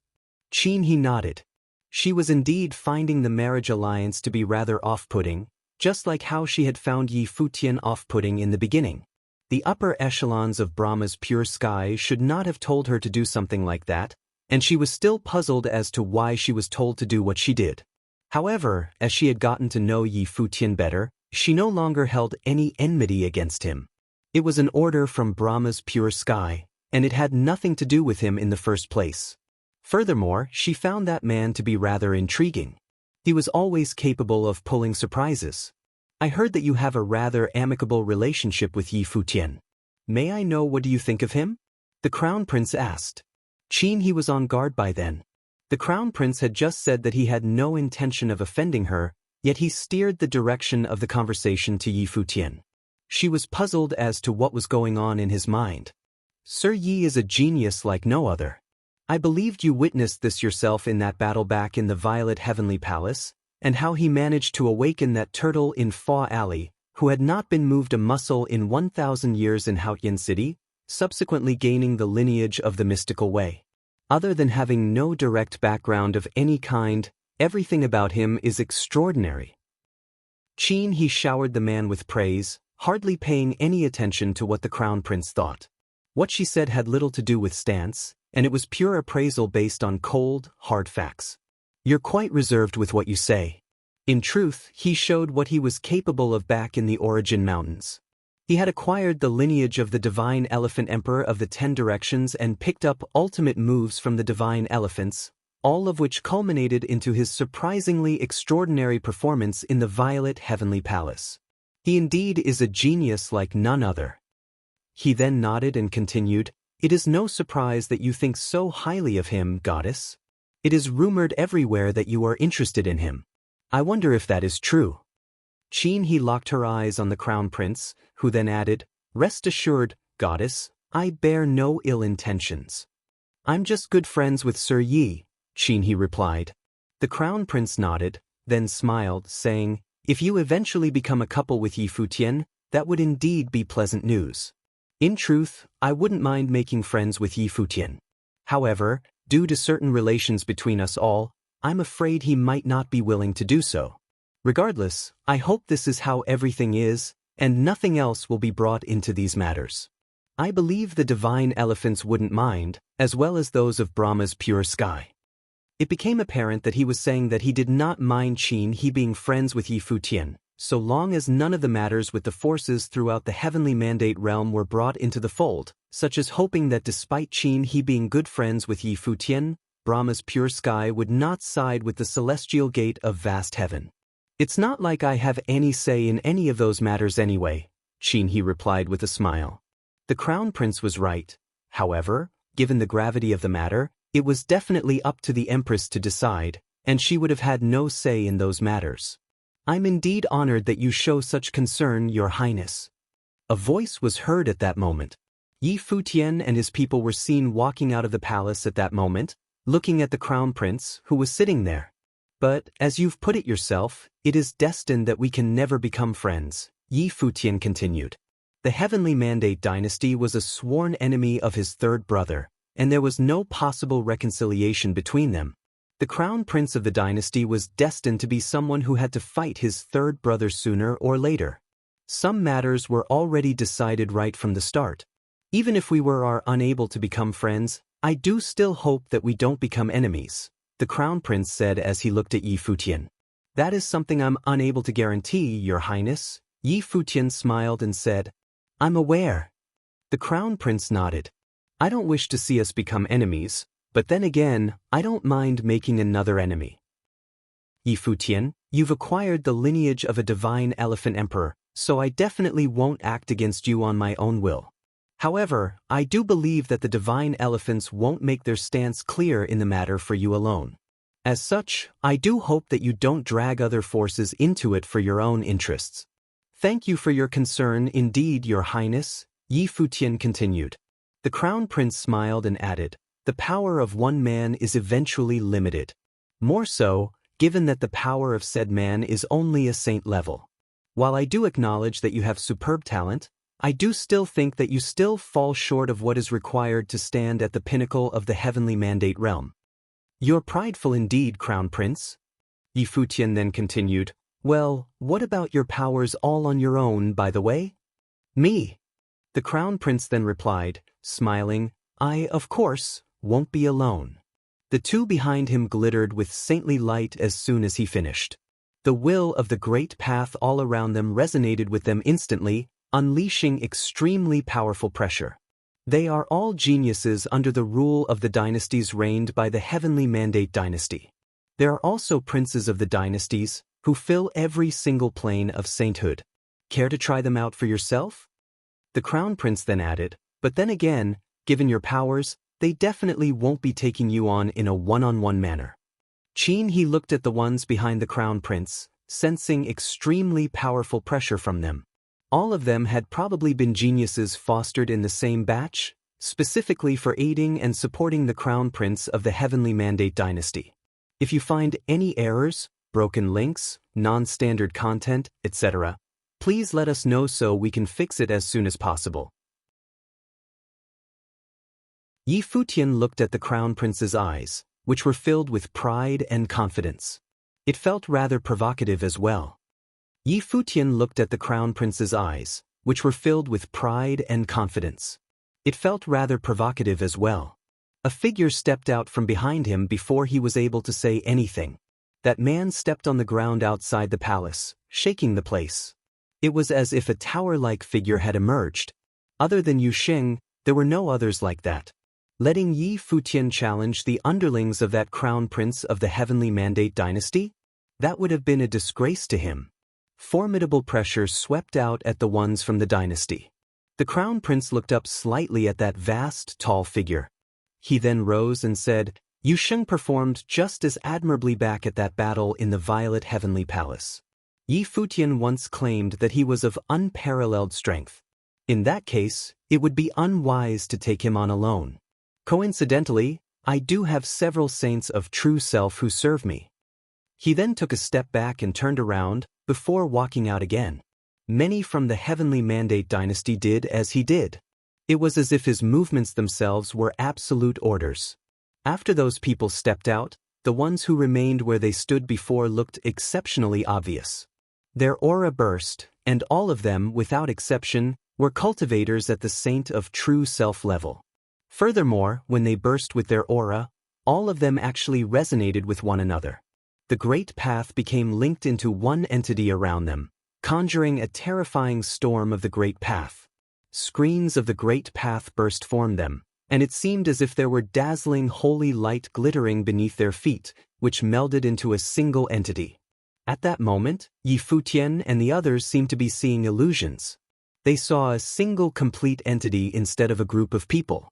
Speaker 1: He nodded. She was indeed finding the marriage alliance to be rather off-putting, just like how she had found Futian off-putting in the beginning. The upper echelons of Brahma's pure sky should not have told her to do something like that, and she was still puzzled as to why she was told to do what she did. However, as she had gotten to know Futian better, she no longer held any enmity against him. It was an order from Brahma's pure sky, and it had nothing to do with him in the first place. Furthermore, she found that man to be rather intriguing. He was always capable of pulling surprises. "I heard that you have a rather amicable relationship with Futian. May I know what do you think of him?" the Crown Prince asked. He was on guard by then. The Crown Prince had just said that he had no intention of offending her, yet he steered the direction of the conversation to Futian. She was puzzled as to what was going on in his mind. "Sir Yi is a genius like no other. I believed you witnessed this yourself in that battle back in the Violet Heavenly Palace, and how he managed to awaken that turtle in Fa Alley, who had not been moved a muscle in 1,000 years in Futian City, subsequently gaining the lineage of the mystical way. Other than having no direct background of any kind, everything about him is extraordinary." He showered the man with praise, hardly paying any attention to what the Crown Prince thought. What she said had little to do with stance, and it was pure appraisal based on cold, hard facts. "You're quite reserved with what you say." In truth, he showed what he was capable of back in the Origin Mountains. He had acquired the lineage of the Divine Elephant Emperor of the 10 Directions and picked up ultimate moves from the Divine Elephants, all of which culminated into his surprisingly extraordinary performance in the Violet Heavenly Palace. He indeed is a genius like none other. He then nodded and continued, "It is no surprise that you think so highly of him, goddess. It is rumored everywhere that you are interested in him. I wonder if that is true." He locked her eyes on the Crown Prince, who then added, "Rest assured, goddess, I bear no ill intentions. I'm just good friends with Sir Yi," he replied. The Crown Prince nodded, then smiled, saying, "If you eventually become a couple with Futian, that would indeed be pleasant news. In truth, I wouldn't mind making friends with Futian. However, due to certain relations between us all, I'm afraid he might not be willing to do so. Regardless, I hope this is how everything is, and nothing else will be brought into these matters. I believe the Divine Elephants wouldn't mind, as well as those of Brahma's pure sky." It became apparent that he was saying that he did not mind he being friends with Futian, so long as none of the matters with the forces throughout the Heavenly Mandate realm were brought into the fold, such as hoping that despite he being good friends with Futian, Brahma's pure sky would not side with the celestial gate of vast heaven. "It's not like I have any say in any of those matters anyway," he replied with a smile. The Crown Prince was right. However, given the gravity of the matter, it was definitely up to the Empress to decide, and she would have had no say in those matters. "I'm indeed honored that you show such concern, Your Highness." A voice was heard at that moment. Futian and his people were seen walking out of the palace at that moment, looking at the Crown Prince, who was sitting there. "But, as you've put it yourself, it is destined that we can never become friends," Futian continued. The Heavenly Mandate dynasty was a sworn enemy of his third brother, and there was no possible reconciliation between them. The Crown Prince of the dynasty was destined to be someone who had to fight his third brother sooner or later. Some matters were already decided right from the start. Even if we are unable to become friends, I do still hope that we don't become enemies, the Crown Prince said as he looked at Futian. "That is something I'm unable to guarantee, Your Highness." Futian smiled and said, "I'm aware." The Crown Prince nodded. "I don't wish to see us become enemies, but then again, I don't mind making another enemy. Futian, you've acquired the lineage of a Divine Elephant Emperor, so I definitely won't act against you on my own will. However, I do believe that the divine elephants won't make their stance clear in the matter for you alone. As such, I do hope that you don't drag other forces into it for your own interests. Thank you for your concern indeed, Your Highness, Yi Futian continued. The Crown Prince smiled and added, the power of one man is eventually limited. More so, given that the power of said man is only a saint level. While I do acknowledge that you have superb talent, I do still think that you still fall short of what is required to stand at the pinnacle of the heavenly mandate realm. You're prideful indeed, Crown Prince. Yi Futian then continued, well, what about your powers all on your own, by the way? Me. The Crown Prince then replied, smiling, I, of course, won't be alone. The two behind him glittered with saintly light as soon as he finished. The will of the great path all around them resonated with them instantly, unleashing extremely powerful pressure. They are all geniuses under the rule of the dynasties reigned by the Heavenly Mandate dynasty. There are also princes of the dynasties, who fill every single plane of sainthood. Care to try them out for yourself? The Crown Prince then added, but then again, given your powers, they definitely won't be taking you on in a one-on-one manner. He looked at the ones behind the Crown Prince, sensing extremely powerful pressure from them. All of them had probably been geniuses fostered in the same batch, specifically for aiding and supporting the Crown Prince of the Heavenly Mandate dynasty. If you find any errors, broken links, non-standard content, etc., please let us know so we can fix it as soon as possible. Yi Futian looked at the Crown Prince's eyes, which were filled with pride and confidence. It felt rather provocative as well. Yi Futian looked at the Crown Prince's eyes, which were filled with pride and confidence. It felt rather provocative as well. A figure stepped out from behind him before he was able to say anything. That man stepped on the ground outside the palace, shaking the place. It was as if a tower-like figure had emerged. Other than Yu Xing, there were no others like that. Letting Yi Futian challenge the underlings of that Crown Prince of the Heavenly Mandate dynasty? That would have been a disgrace to him. Formidable pressure swept out at the ones from the dynasty. The Crown Prince looked up slightly at that vast, tall figure. He then rose and said, Yu Xing performed just as admirably back at that battle in the Violet Heavenly Palace. Yi Futian once claimed that he was of unparalleled strength. In that case, it would be unwise to take him on alone. Coincidentally, I do have several saints of true self who serve me. He then took a step back and turned around, before walking out again. Many from the Heavenly Mandate dynasty did as he did. It was as if his movements themselves were absolute orders. After those people stepped out, the ones who remained where they stood before looked exceptionally obvious. Their aura burst, and all of them, without exception, were cultivators at the saint of true self level. Furthermore, when they burst with their aura, all of them actually resonated with one another. The great path became linked into one entity around them, conjuring a terrifying storm of the great path. Screens of the great path burst from them, and it seemed as if there were dazzling holy light glittering beneath their feet, which melded into a single entity. At that moment, Yi Futian and the others seemed to be seeing illusions. They saw a single complete entity instead of a group of people.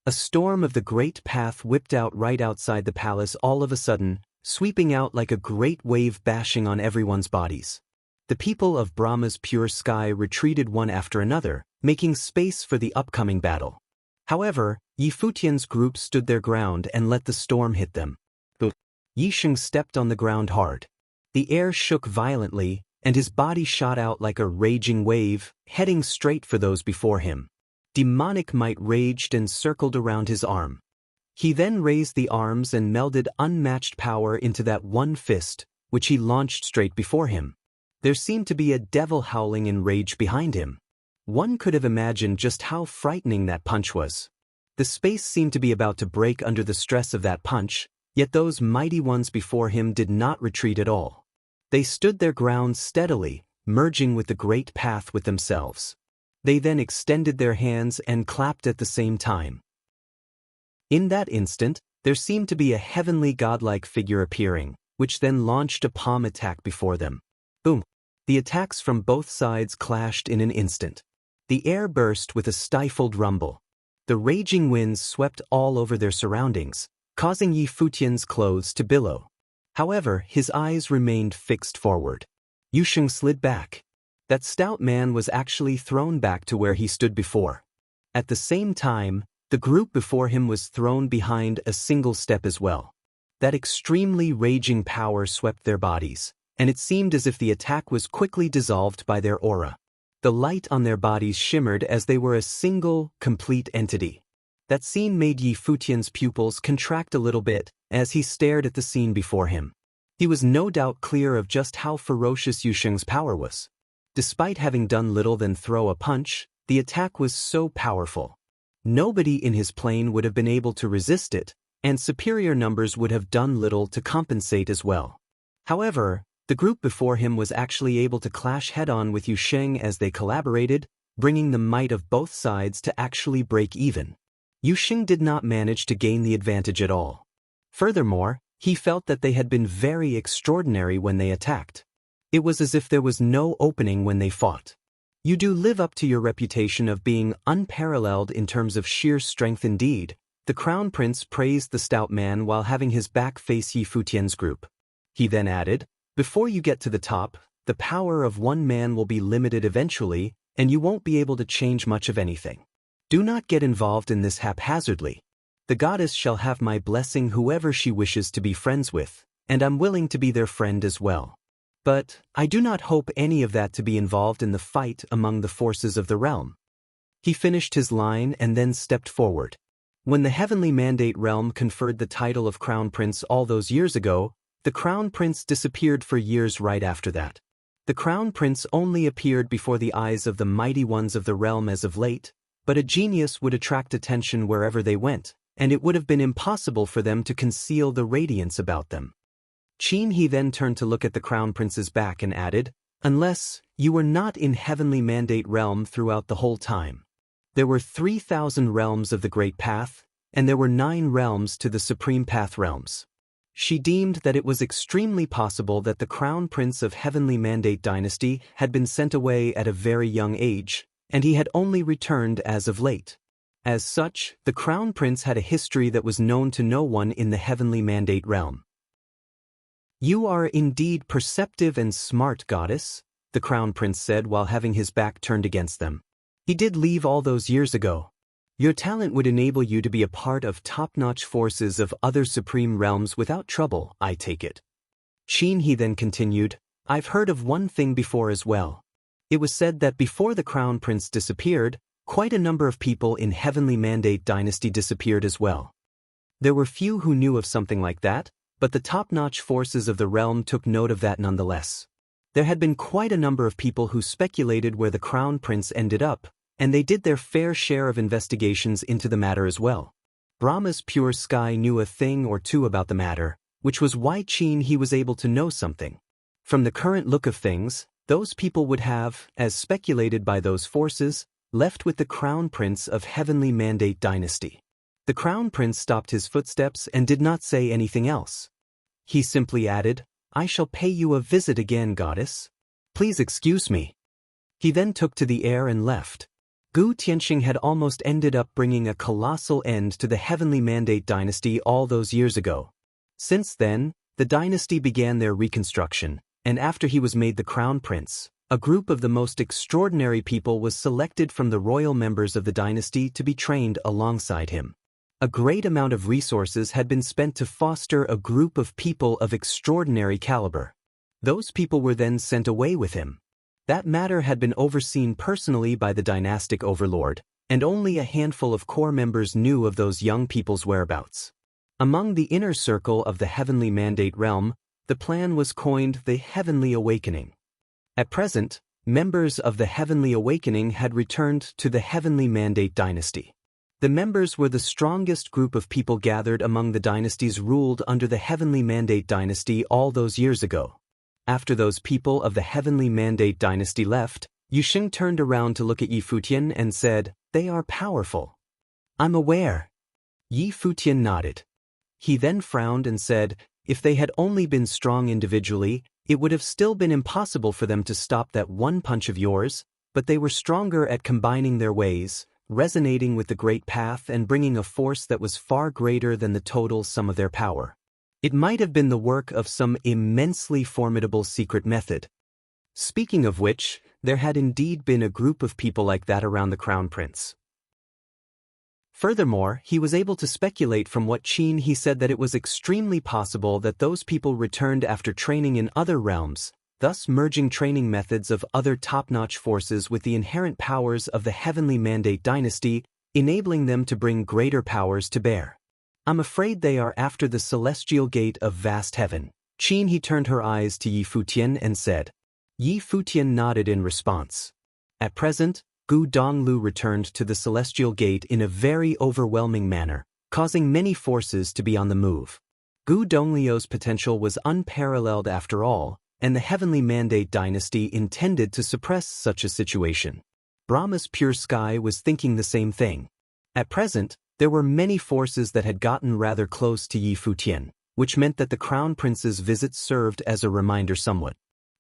Speaker 1: A storm of the great path whipped out right outside the palace all of a sudden, sweeping out like a great wave bashing on everyone's bodies. The people of Brahma's pure sky retreated one after another, making space for the upcoming battle. However, Yi Futian's group stood their ground and let the storm hit them. Yi Xing stepped on the ground hard. The air shook violently, and his body shot out like a raging wave, heading straight for those before him. Demonic might raged and circled around his arm. He then raised the arms and melded unmatched power into that one fist, which he launched straight before him. There seemed to be a devil howling in rage behind him. One could have imagined just how frightening that punch was. The space seemed to be about to break under the stress of that punch, yet those mighty ones before him did not retreat at all. They stood their ground steadily, merging with the great path with themselves. They then extended their hands and clapped at the same time. In that instant, there seemed to be a heavenly godlike figure appearing, which then launched a palm attack before them. Boom! The attacks from both sides clashed in an instant. The air burst with a stifled rumble. The raging winds swept all over their surroundings, causing Yi Futian's clothes to billow. However, his eyes remained fixed forward. Yu Sheng slid back. That stout man was actually thrown back to where he stood before. At the same time, the group before him was thrown behind a single step as well. That extremely raging power swept their bodies, and it seemed as if the attack was quickly dissolved by their aura. The light on their bodies shimmered as they were a single, complete entity. That scene made Yi Futian's pupils contract a little bit as he stared at the scene before him. He was no doubt clear of just how ferocious Yu Sheng's power was. Despite having done little than throw a punch, the attack was so powerful. Nobody in his plane would have been able to resist it, and superior numbers would have done little to compensate as well. However, the group before him was actually able to clash head-on with Yu Sheng as they collaborated, bringing the might of both sides to actually break even. Yu Sheng did not manage to gain the advantage at all. Furthermore, he felt that they had been very extraordinary when they attacked. It was as if there was no opening when they fought. You do live up to your reputation of being unparalleled in terms of sheer strength indeed. The Crown Prince praised the stout man while having his back face Yi Futian's group. He then added, "Before you get to the top, the power of one man will be limited eventually, and you won't be able to change much of anything. Do not get involved in this haphazardly. The goddess shall have my blessing whoever she wishes to be friends with, and I'm willing to be their friend as well. But I do not hope any of that to be involved in the fight among the forces of the realm." He finished his line and then stepped forward. When the Heavenly Mandate Realm conferred the title of Crown Prince all those years ago, the Crown Prince disappeared for years right after that. The Crown Prince only appeared before the eyes of the mighty ones of the realm as of late, but a genius would attract attention wherever they went, and it would have been impossible for them to conceal the radiance about them. He then turned to look at the Crown Prince's back and added, "Unless you were not in Heavenly Mandate Realm throughout the whole time. There were 3,000 realms of the Great Path, and there were 9 realms to the Supreme Path realms." She deemed that it was extremely possible that the Crown Prince of Heavenly Mandate Dynasty had been sent away at a very young age, and he had only returned as of late. As such, the Crown Prince had a history that was known to no one in the Heavenly Mandate Realm. "You are indeed perceptive and smart, goddess," the Crown Prince said while having his back turned against them. "He did leave all those years ago. Your talent would enable you to be a part of top-notch forces of other supreme realms without trouble, I take it." He then continued, "I've heard of one thing before as well. It was said that before the Crown Prince disappeared, quite a number of people in Heavenly Mandate Dynasty disappeared as well. There were few who knew of something like that, but the top-notch forces of the realm took note of that nonetheless. There had been quite a number of people who speculated where the Crown Prince ended up, and they did their fair share of investigations into the matter as well. Brahma's pure sky knew a thing or two about the matter, which was why he was able to know something. From the current look of things, those people would have, as speculated by those forces, left with the Crown Prince of Heavenly Mandate Dynasty." The Crown Prince stopped his footsteps and did not say anything else. He simply added, "I shall pay you a visit again, goddess. Please excuse me." He then took to the air and left. Gu Tianxing had almost ended up bringing a colossal end to the Heavenly Mandate Dynasty all those years ago. Since then, the dynasty began their reconstruction, and after he was made the Crown Prince, a group of the most extraordinary people was selected from the royal members of the dynasty to be trained alongside him. A great amount of resources had been spent to foster a group of people of extraordinary caliber. Those people were then sent away with him. That matter had been overseen personally by the dynastic overlord, and only a handful of core members knew of those young people's whereabouts. Among the inner circle of the Heavenly Mandate Realm, the plan was coined the Heavenly Awakening. At present, members of the Heavenly Awakening had returned to the Heavenly Mandate Dynasty. The members were the strongest group of people gathered among the dynasties ruled under the Heavenly Mandate Dynasty all those years ago. After those people of the Heavenly Mandate Dynasty left, Yu Sheng turned around to look at Yi Futian and said, "They are powerful." "I'm aware." Yi Futian nodded. He then frowned and said, "If they had only been strong individually, It would have still been impossible for them to stop that one punch of yours, but they were stronger at combining their ways, resonating with the great path and bringing a force that was far greater than the total sum of their power. It might have been the work of some immensely formidable secret method. Speaking of which, there had indeed been a group of people like that around the Crown Prince. Furthermore, he was able to speculate from what he said that it was extremely possible that those people returned after training in other realms, thus merging training methods of other top-notch forces with the inherent powers of the Heavenly Mandate dynasty, enabling them to bring greater powers to bear. I'm afraid they are after the celestial gate of vast heaven. He turned her eyes to Yi Futian and said. Yi Futian nodded in response. At present, Gu Donglu returned to the celestial gate in a very overwhelming manner, causing many forces to be on the move. Gu Donglio's potential was unparalleled after all, and the Heavenly Mandate dynasty intended to suppress such a situation. Brahma's pure sky was thinking the same thing. At present, there were many forces that had gotten rather close to Yi Futian, which meant that the Crown Prince's visit served as a reminder somewhat.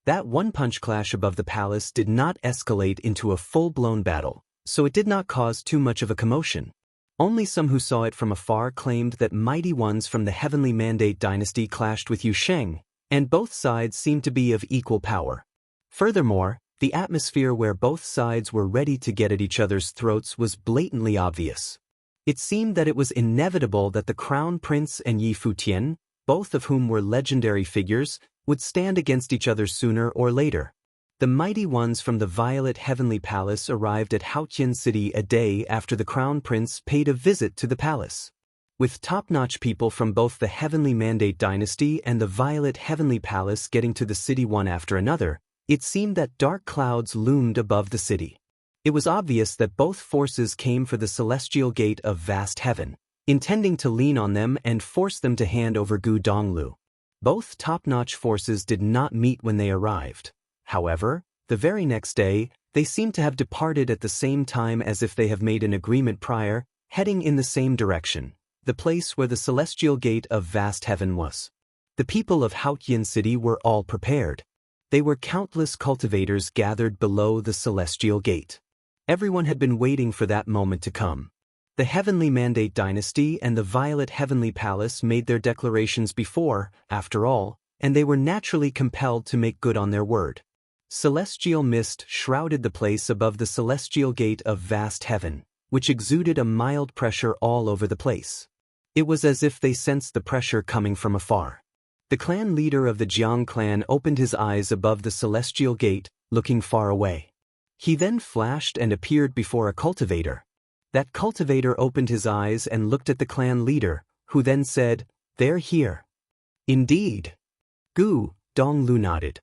Speaker 1: That one-punch clash above the palace did not escalate into a full-blown battle, so it did not cause too much of a commotion. Only some who saw it from afar claimed that mighty ones from the Heavenly Mandate dynasty clashed with Yu Sheng, and both sides seemed to be of equal power. Furthermore, the atmosphere where both sides were ready to get at each other's throats was blatantly obvious. It seemed that it was inevitable that the Crown Prince and Yi Futian, both of whom were legendary figures, would stand against each other sooner or later. The mighty ones from the Violet Heavenly Palace arrived at Futian City a day after the Crown Prince paid a visit to the palace. With top-notch people from both the Heavenly Mandate dynasty and the Violet Heavenly Palace getting to the city one after another, it seemed that dark clouds loomed above the city. It was obvious that both forces came for the celestial gate of vast heaven, intending to lean on them and force them to hand over Gu Donglu. Both top-notch forces did not meet when they arrived. However, the very next day, they seemed to have departed at the same time as if they have made an agreement prior, heading in the same direction, the place where the celestial gate of vast heaven was. The people of Futian City were all prepared. They were countless cultivators gathered below the celestial gate. Everyone had been waiting for that moment to come. The Heavenly Mandate dynasty and the Violet Heavenly Palace made their declarations before, after all, and they were naturally compelled to make good on their word. Celestial mist shrouded the place above the celestial gate of vast heaven, which exuded a mild pressure all over the place. It was as if they sensed the pressure coming from afar. The clan leader of the Jiang clan opened his eyes above the celestial gate, looking far away. He then flashed and appeared before a cultivator. That cultivator opened his eyes and looked at the clan leader, who then said, "They're here." Indeed. Gu Donglu nodded.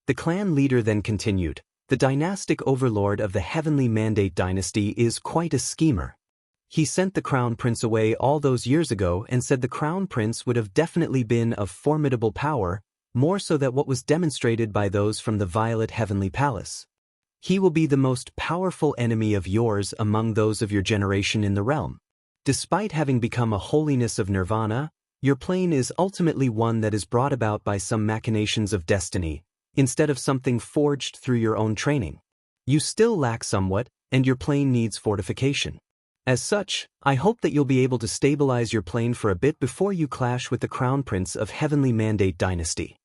Speaker 1: The clan leader then continued, "The dynastic overlord of the Heavenly Mandate dynasty is quite a schemer. He sent the Crown Prince away all those years ago and said the Crown Prince would have definitely been of formidable power, more so than what was demonstrated by those from the Violet Heavenly Palace. He will be the most powerful enemy of yours among those of your generation in the realm. Despite having become a holiness of nirvana, your plane is ultimately one that is brought about by some machinations of destiny, instead of something forged through your own training. You still lack somewhat, and your plane needs fortification. As such, I hope that you'll be able to stabilize your plane for a bit before you clash with the Crown Prince of Heavenly Mandate dynasty."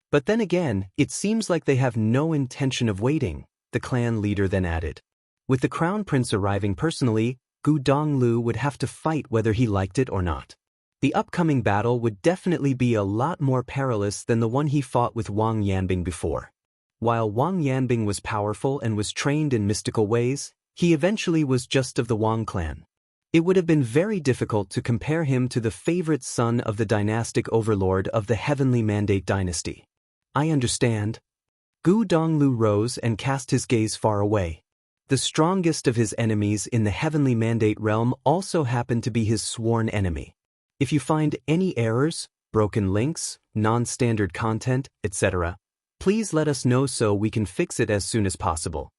Speaker 1: But then again, it seems like they have no intention of waiting, the clan leader then added. With the Crown Prince arriving personally, Gu Donglu would have to fight whether he liked it or not. The upcoming battle would definitely be a lot more perilous than the one he fought with Wang Yanbing before. While Wang Yanbing was powerful and was trained in mystical ways, he eventually was just of the Wang clan. It would have been very difficult to compare him to the favorite son of the dynastic overlord of the Heavenly Mandate dynasty. I understand. Gu Donglu rose and cast his gaze far away. The strongest of his enemies in the Heavenly Mandate realm also happened to be his sworn enemy. If you find any errors, broken links, non-standard content, etc., please let us know so we can fix it as soon as possible.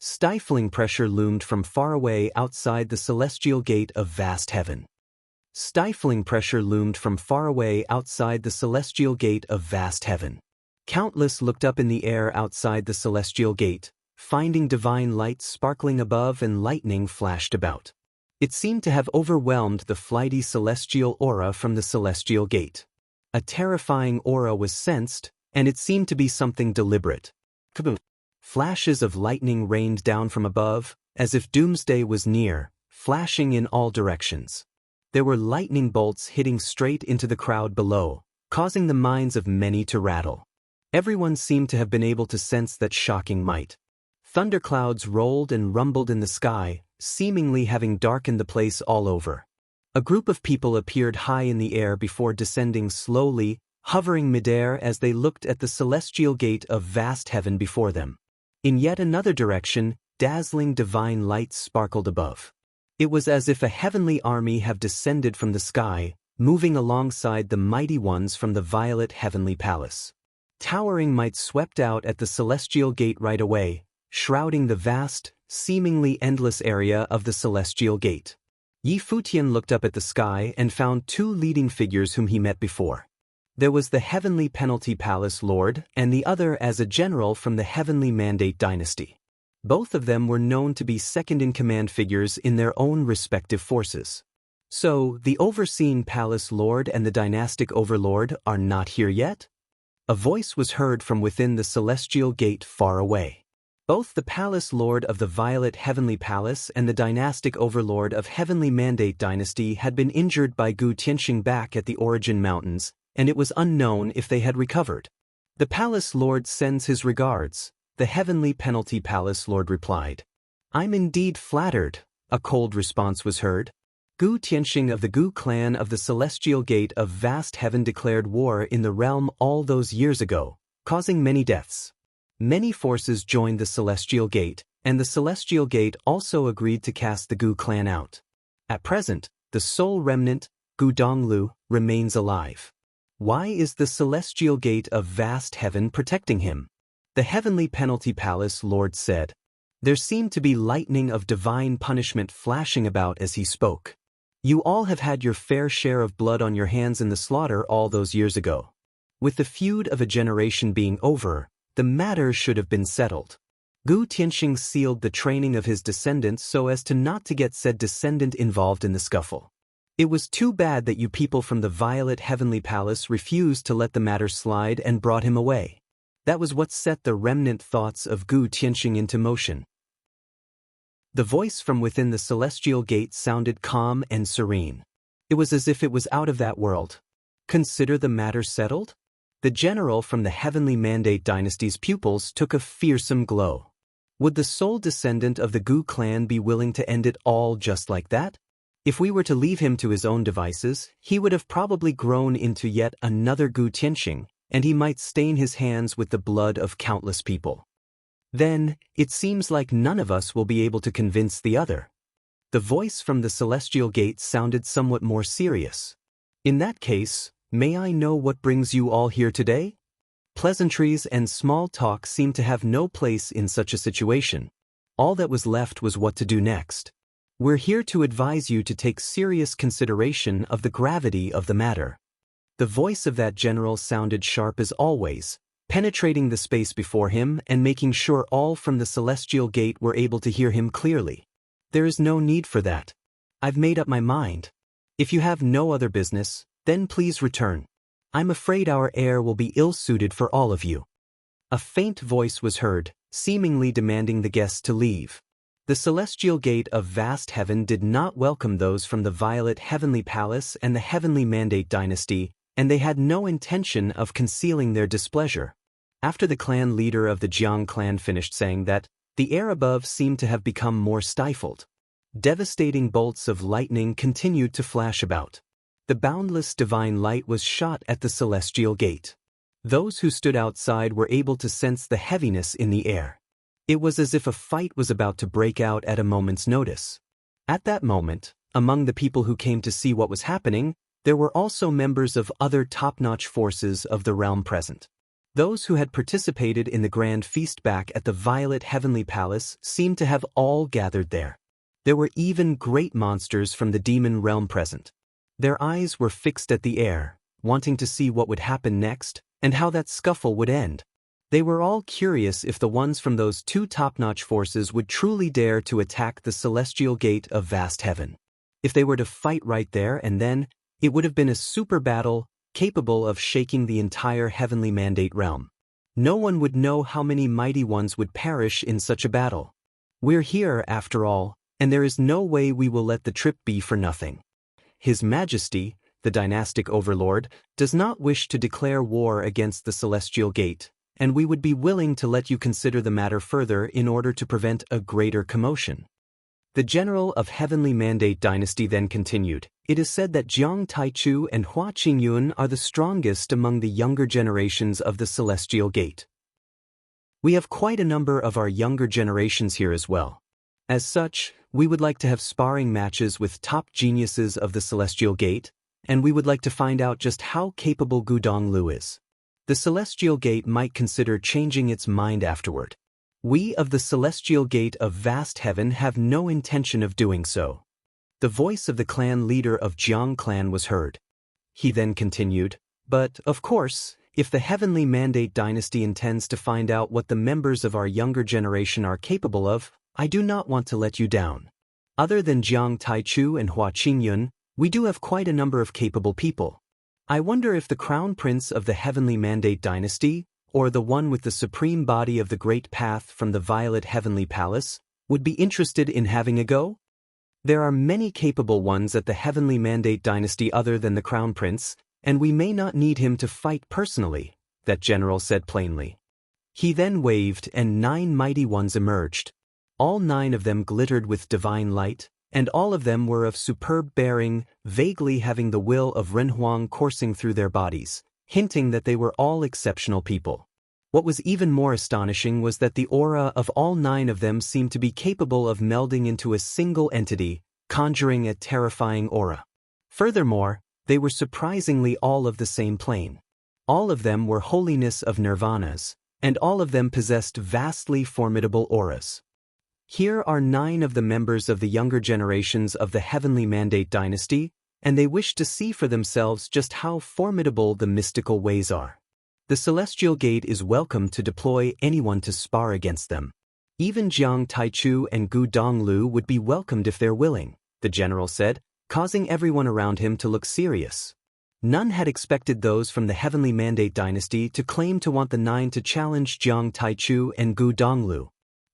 Speaker 1: Stifling pressure loomed from far away outside the celestial gate of vast heaven. Stifling pressure loomed from far away outside the celestial gate of vast heaven. Countless looked up in the air outside the celestial gate, finding divine light sparkling above and lightning flashed about. It seemed to have overwhelmed the flighty celestial aura from the celestial gate. A terrifying aura was sensed, and it seemed to be something deliberate. Kaboom! Flashes of lightning rained down from above, as if doomsday was near, flashing in all directions. There were lightning bolts hitting straight into the crowd below, causing the minds of many to rattle. Everyone seemed to have been able to sense that shocking might. Thunderclouds rolled and rumbled in the sky, seemingly having darkened the place all over. A group of people appeared high in the air before descending slowly, hovering midair as they looked at the celestial gate of vast heaven before them. In yet another direction, dazzling divine light sparkled above. It was as if a heavenly army had descended from the sky, moving alongside the mighty ones from the violet heavenly palace. Towering might swept out at the celestial gate right away, shrouding the vast, seemingly endless area of the celestial gate. Futian looked up at the sky and found two leading figures whom he met before. There was the heavenly penalty palace lord and the other as a general from the heavenly mandate dynasty. Both of them were known to be second-in-command figures in their own respective forces. So, the overseen palace lord and the dynastic overlord are not here yet? A voice was heard from within the celestial gate far away. Both the palace lord of the violet heavenly palace and the dynastic overlord of heavenly mandate dynasty had been injured by Gu Tianxing back at the Origin Mountains, and it was unknown if they had recovered. The palace lord sends his regards, the heavenly penalty palace lord replied. I'm indeed flattered, a cold response was heard. Gu Tianxing of the Gu clan of the celestial gate of vast heaven declared war in the realm all those years ago, causing many deaths. Many forces joined the celestial gate, and the celestial gate also agreed to cast the Gu clan out. At present, the sole remnant, Gu Donglu, remains alive. Why is the celestial gate of vast heaven protecting him? The heavenly penalty palace lord said. There seemed to be lightning of divine punishment flashing about as he spoke. You all have had your fair share of blood on your hands in the slaughter all those years ago. With the feud of a generation being over, the matter should have been settled. Gu Tianxing sealed the training of his descendants so as to not to get said descendant involved in the scuffle. It was too bad that you people from the violet heavenly palace refused to let the matter slide and brought him away. That was what set the remnant thoughts of Gu Tianxing into motion. The voice from within the celestial gate sounded calm and serene. It was as if it was out of that world. Consider the matter settled? The general from the heavenly mandate dynasty's pupils took a fearsome glow. Would the sole descendant of the Gu clan be willing to end it all just like that? If we were to leave him to his own devices, he would have probably grown into yet another Gu Tianxing, and he might stain his hands with the blood of countless people. Then, it seems like none of us will be able to convince the other. The voice from the celestial gate sounded somewhat more serious. In that case, may I know what brings you all here today? Pleasantries and small talk seemed to have no place in such a situation. All that was left was what to do next. We're here to advise you to take serious consideration of the gravity of the matter. The voice of that general sounded sharp as always, penetrating the space before him and making sure all from the celestial gate were able to hear him clearly. There is no need for that. I've made up my mind. If you have no other business, then please return. I'm afraid our air will be ill-suited for all of you. A faint voice was heard, seemingly demanding the guests to leave. The celestial gate of vast heaven did not welcome those from the violet heavenly palace and the heavenly mandate dynasty, and they had no intention of concealing their displeasure. After the clan leader of the Jiang clan finished saying that, the air above seemed to have become more stifled. Devastating bolts of lightning continued to flash about. The boundless divine light was shot at the celestial gate. Those who stood outside were able to sense the heaviness in the air. It was as if a fight was about to break out at a moment's notice. At that moment, among the people who came to see what was happening, there were also members of other top-notch forces of the realm present. Those who had participated in the grand feast back at the violet heavenly palace seemed to have all gathered there. There were even great monsters from the demon realm present. Their eyes were fixed at the air, wanting to see what would happen next and how that scuffle would end. They were all curious if the ones from those two top-notch forces would truly dare to attack the celestial gate of vast heaven. If they were to fight right there and then, it would have been a super battle, capable of shaking the entire heavenly mandate realm. No one would know how many mighty ones would perish in such a battle. We're here, after all, and there is no way we will let the trip be for nothing. His Majesty, the dynastic overlord, does not wish to declare war against the celestial gate, and we would be willing to let you consider the matter further in order to prevent a greater commotion. The general of Heavenly Mandate Dynasty then continued, "It is said that Jiang Taichu and Hua Qingyun are the strongest among the younger generations of the Celestial Gate. We have quite a number of our younger generations here as well. As such, we would like to have sparring matches with top geniuses of the Celestial Gate, and we would like to find out just how capable Gudong Lu is. The Celestial Gate might consider changing its mind afterward. We of the Celestial Gate of Vast Heaven have no intention of doing so." The voice of the clan leader of Jiang clan was heard. He then continued, "But, of course, if the Heavenly Mandate Dynasty intends to find out what the members of our younger generation are capable of, I do not want to let you down. Other than Jiang Taichu and Hua Qingyun, we do have quite a number of capable people. I wonder if the Crown Prince of the Heavenly Mandate Dynasty, or the one with the supreme body of the Great Path from the Violet Heavenly Palace, would be interested in having a go? There are many capable ones at the Heavenly Mandate Dynasty other than the Crown Prince, and we may not need him to fight personally," that general said plainly. He then waved and 9 mighty ones emerged. All 9 of them glittered with divine light, and all of them were of superb bearing, vaguely having the will of Renhuang coursing through their bodies, hinting that they were all exceptional people. What was even more astonishing was that the aura of all 9 of them seemed to be capable of melding into a single entity, conjuring a terrifying aura. Furthermore, they were surprisingly all of the same plane. All of them were holiness of nirvanas, and all of them possessed vastly formidable auras. Here are 9 of the members of the younger generations of the Heavenly Mandate Dynasty, and they wish to see for themselves just how formidable the mystical ways are. The Celestial Gate is welcome to deploy anyone to spar against them. Even Jiang Taichu and Gu Donglu would be welcomed if they're willing," the general said, causing everyone around him to look serious. None had expected those from the Heavenly Mandate Dynasty to claim to want the 9 to challenge Jiang Taichu and Gu Donglu.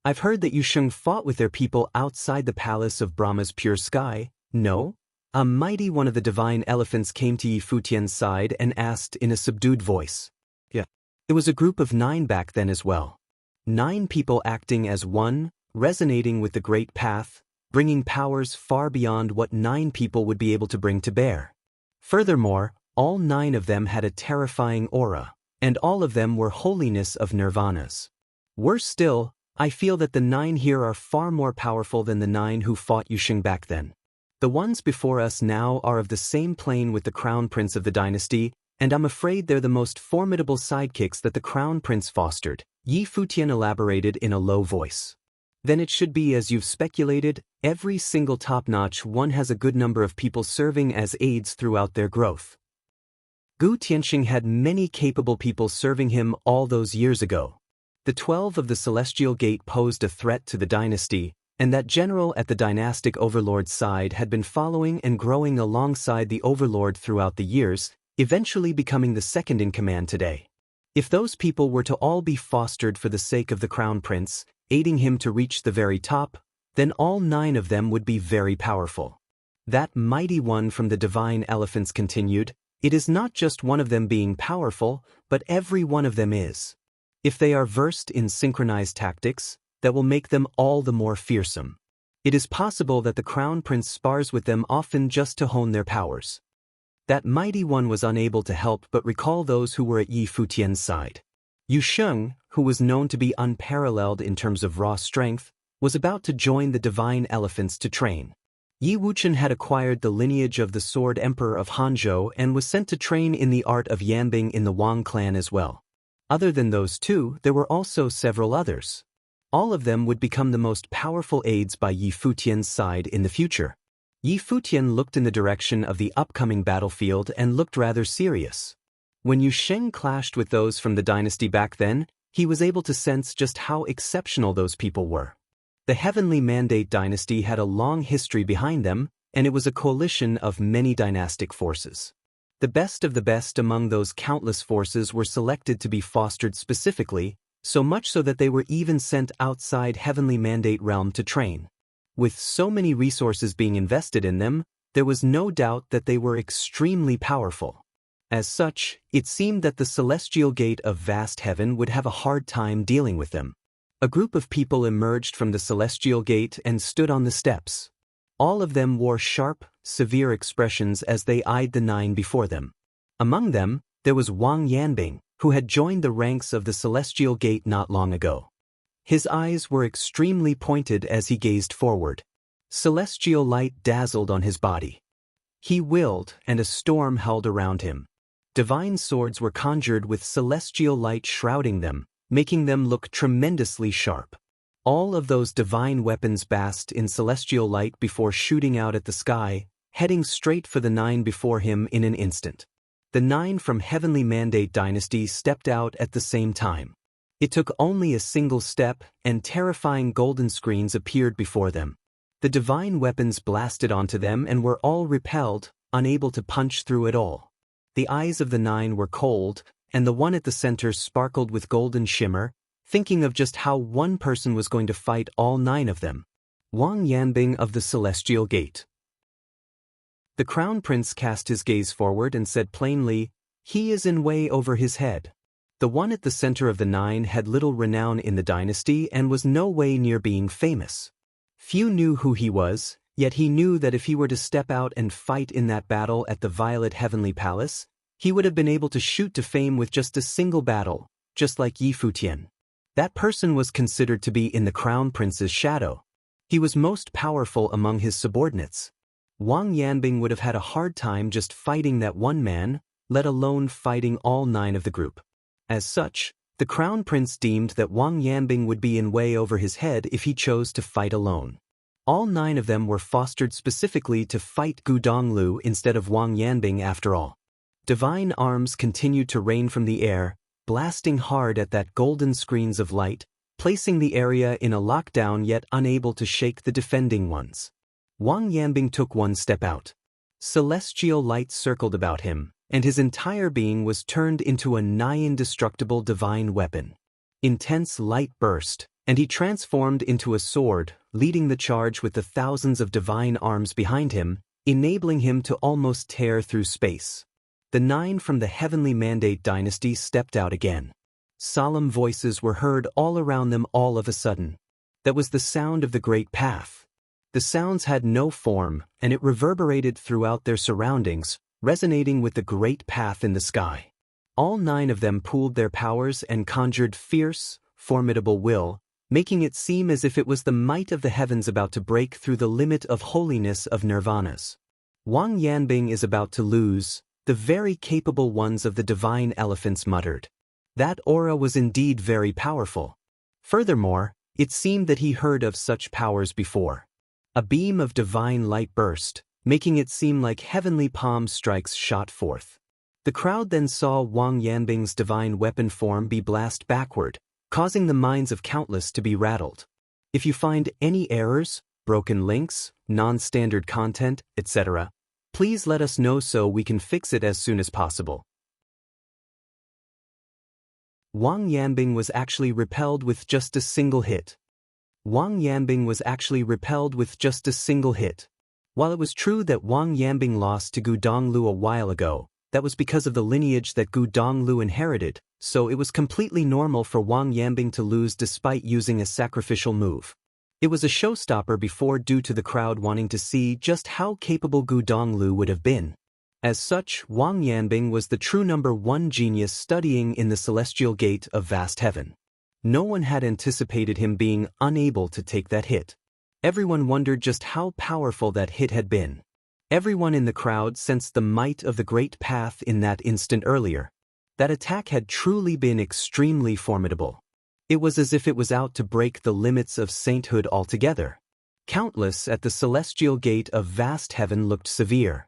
Speaker 1: "I've heard that Yusheng fought with their people outside the palace of Brahma's pure sky, no?" A mighty one of the divine elephants came to Yi Futian's side and asked in a subdued voice. "Yeah. It was a group of 9 back then as well. 9 people acting as one, resonating with the great path, bringing powers far beyond what 9 people would be able to bring to bear. Furthermore, all 9 of them had a terrifying aura, and all of them were holiness of nirvanas. Worse still, I feel that the 9 here are far more powerful than the 9 who fought Yusheng back then. The ones before us now are of the same plane with the Crown Prince of the dynasty, and I'm afraid they're the most formidable sidekicks that the Crown Prince fostered," Yi Futian elaborated in a low voice. "Then it should be as you've speculated, every single top-notch one has a good number of people serving as aides throughout their growth. Gu Tianxing had many capable people serving him all those years ago. The 12 of the Celestial Gate posed a threat to the dynasty, and that general at the dynastic overlord's side had been following and growing alongside the overlord throughout the years, eventually becoming the second in command today. If those people were to all be fostered for the sake of the Crown Prince, aiding him to reach the very top, then all 9 of them would be very powerful." That mighty one from the divine elephants continued, "It is not just one of them being powerful, but every one of them is. If they are versed in synchronized tactics, that will make them all the more fearsome. It is possible that the Crown Prince spars with them often just to hone their powers." That mighty one was unable to help but recall those who were at Yi Futian's side. Yusheng, who was known to be unparalleled in terms of raw strength, was about to join the divine elephants to train. Yi Wuchen had acquired the lineage of the Sword Emperor of Hanzhou and was sent to train in the art of Yanbing in the Wang clan as well. Other than those 2, there were also several others. All of them would become the most powerful aides by Yi Futian's side in the future. Yi Futian looked in the direction of the upcoming battlefield and looked rather serious. When Yu Sheng clashed with those from the dynasty back then, he was able to sense just how exceptional those people were. The Heavenly Mandate dynasty had a long history behind them, and it was a coalition of many dynastic forces. The best of the best among those countless forces were selected to be fostered specifically, so much so that they were even sent outside Heavenly Mandate realm to train. With so many resources being invested in them, there was no doubt that they were extremely powerful. As such, it seemed that the celestial gate of vast heaven would have a hard time dealing with them. A group of people emerged from the celestial gate and stood on the steps. All of them wore sharp, severe expressions as they eyed the 9 before them. Among them, there was Wang Yanbing, who had joined the ranks of the celestial gate not long ago. His eyes were extremely pointed as he gazed forward. Celestial light dazzled on his body. He willed, and a storm held around him. Divine swords were conjured with celestial light shrouding them, making them look tremendously sharp. All of those divine weapons basked in celestial light before shooting out at the sky, heading straight for the 9 before him in an instant. The 9 from Heavenly Mandate dynasty stepped out at the same time. It took only a single step, and terrifying golden screens appeared before them. The divine weapons blasted onto them and were all repelled, unable to punch through at all. The eyes of the 9 were cold, and the one at the center sparkled with golden shimmer, thinking of just how one person was going to fight all 9 of them. Wang Yanbing of the Celestial Gate. The Crown Prince cast his gaze forward and said plainly, "He is in way over his head." The one at the center of the 9 had little renown in the dynasty and was no way near being famous. Few knew who he was, yet he knew that if he were to step out and fight in that battle at the Violet Heavenly Palace, he would have been able to shoot to fame with just a single battle, just like Yi Futian. That person was considered to be in the Crown Prince's shadow. He was most powerful among his subordinates. Wang Yanbing would have had a hard time just fighting that one man, let alone fighting all 9 of the group. As such, the Crown Prince deemed that Wang Yanbing would be in way over his head if he chose to fight alone. All 9 of them were fostered specifically to fight Gu Donglu instead of Wang Yanbing after all. Divine arms continued to rain from the air, blasting hard at that golden screens of light, placing the area in a lockdown yet unable to shake the defending ones. Wang Yanbing took one step out. Celestial light circled about him, and his entire being was turned into a nigh-indestructible divine weapon. Intense light burst, and he transformed into a sword, leading the charge with the thousands of divine arms behind him, enabling him to almost tear through space. The 9 from the Heavenly Mandate dynasty stepped out again. Solemn voices were heard all around them all of a sudden. That was the sound of the Great Path. The sounds had no form, and it reverberated throughout their surroundings, resonating with the great path in the sky. All 9 of them pooled their powers and conjured fierce, formidable will, making it seem as if it was the might of the heavens about to break through the limit of holiness of nirvanas. Wang Yanbing is about to lose, the very capable ones of the divine elephants muttered. That aura was indeed very powerful. Furthermore, it seemed that he heard of such powers before. A beam of divine light burst, making it seem like heavenly palm strikes shot forth. The crowd then saw Wang Yanbing's divine weapon form be blasted backward, causing the minds of countless to be rattled. If you find any errors, broken links, non-standard content, etc., please let us know so we can fix it as soon as possible. Wang Yanbing was actually repelled with just a single hit. Wang Yanbing was actually repelled with just a single hit. While it was true that Wang Yanbing lost to Gu Donglu a while ago, that was because of the lineage that Gu Donglu inherited, so it was completely normal for Wang Yanbing to lose despite using a sacrificial move. It was a showstopper before due to the crowd wanting to see just how capable Gu Donglu would have been. As such, Wang Yanbing was the true number 1 genius studying in the celestial gate of vast heaven. No one had anticipated him being unable to take that hit. Everyone wondered just how powerful that hit had been. Everyone in the crowd sensed the might of the great path in that instant earlier. That attack had truly been extremely formidable. It was as if it was out to break the limits of sainthood altogether. Countless at the celestial gate of vast heaven looked severe.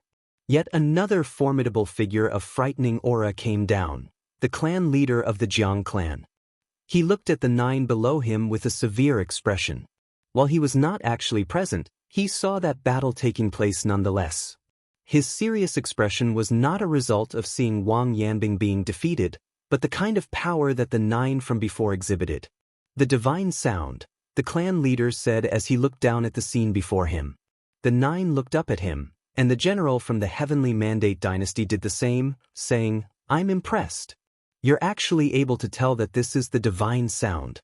Speaker 1: Yet another formidable figure of frightening aura came down, the clan leader of the Jiang clan. He looked at the 9 below him with a severe expression. While he was not actually present, he saw that battle taking place nonetheless. His serious expression was not a result of seeing Wang Yanbing being defeated, but the kind of power that the 9 from before exhibited. The divine sound, the clan leader said as he looked down at the scene before him. The 9 looked up at him, and the general from the Heavenly Mandate dynasty did the same, saying, "I'm impressed. You're actually able to tell that this is the divine sound."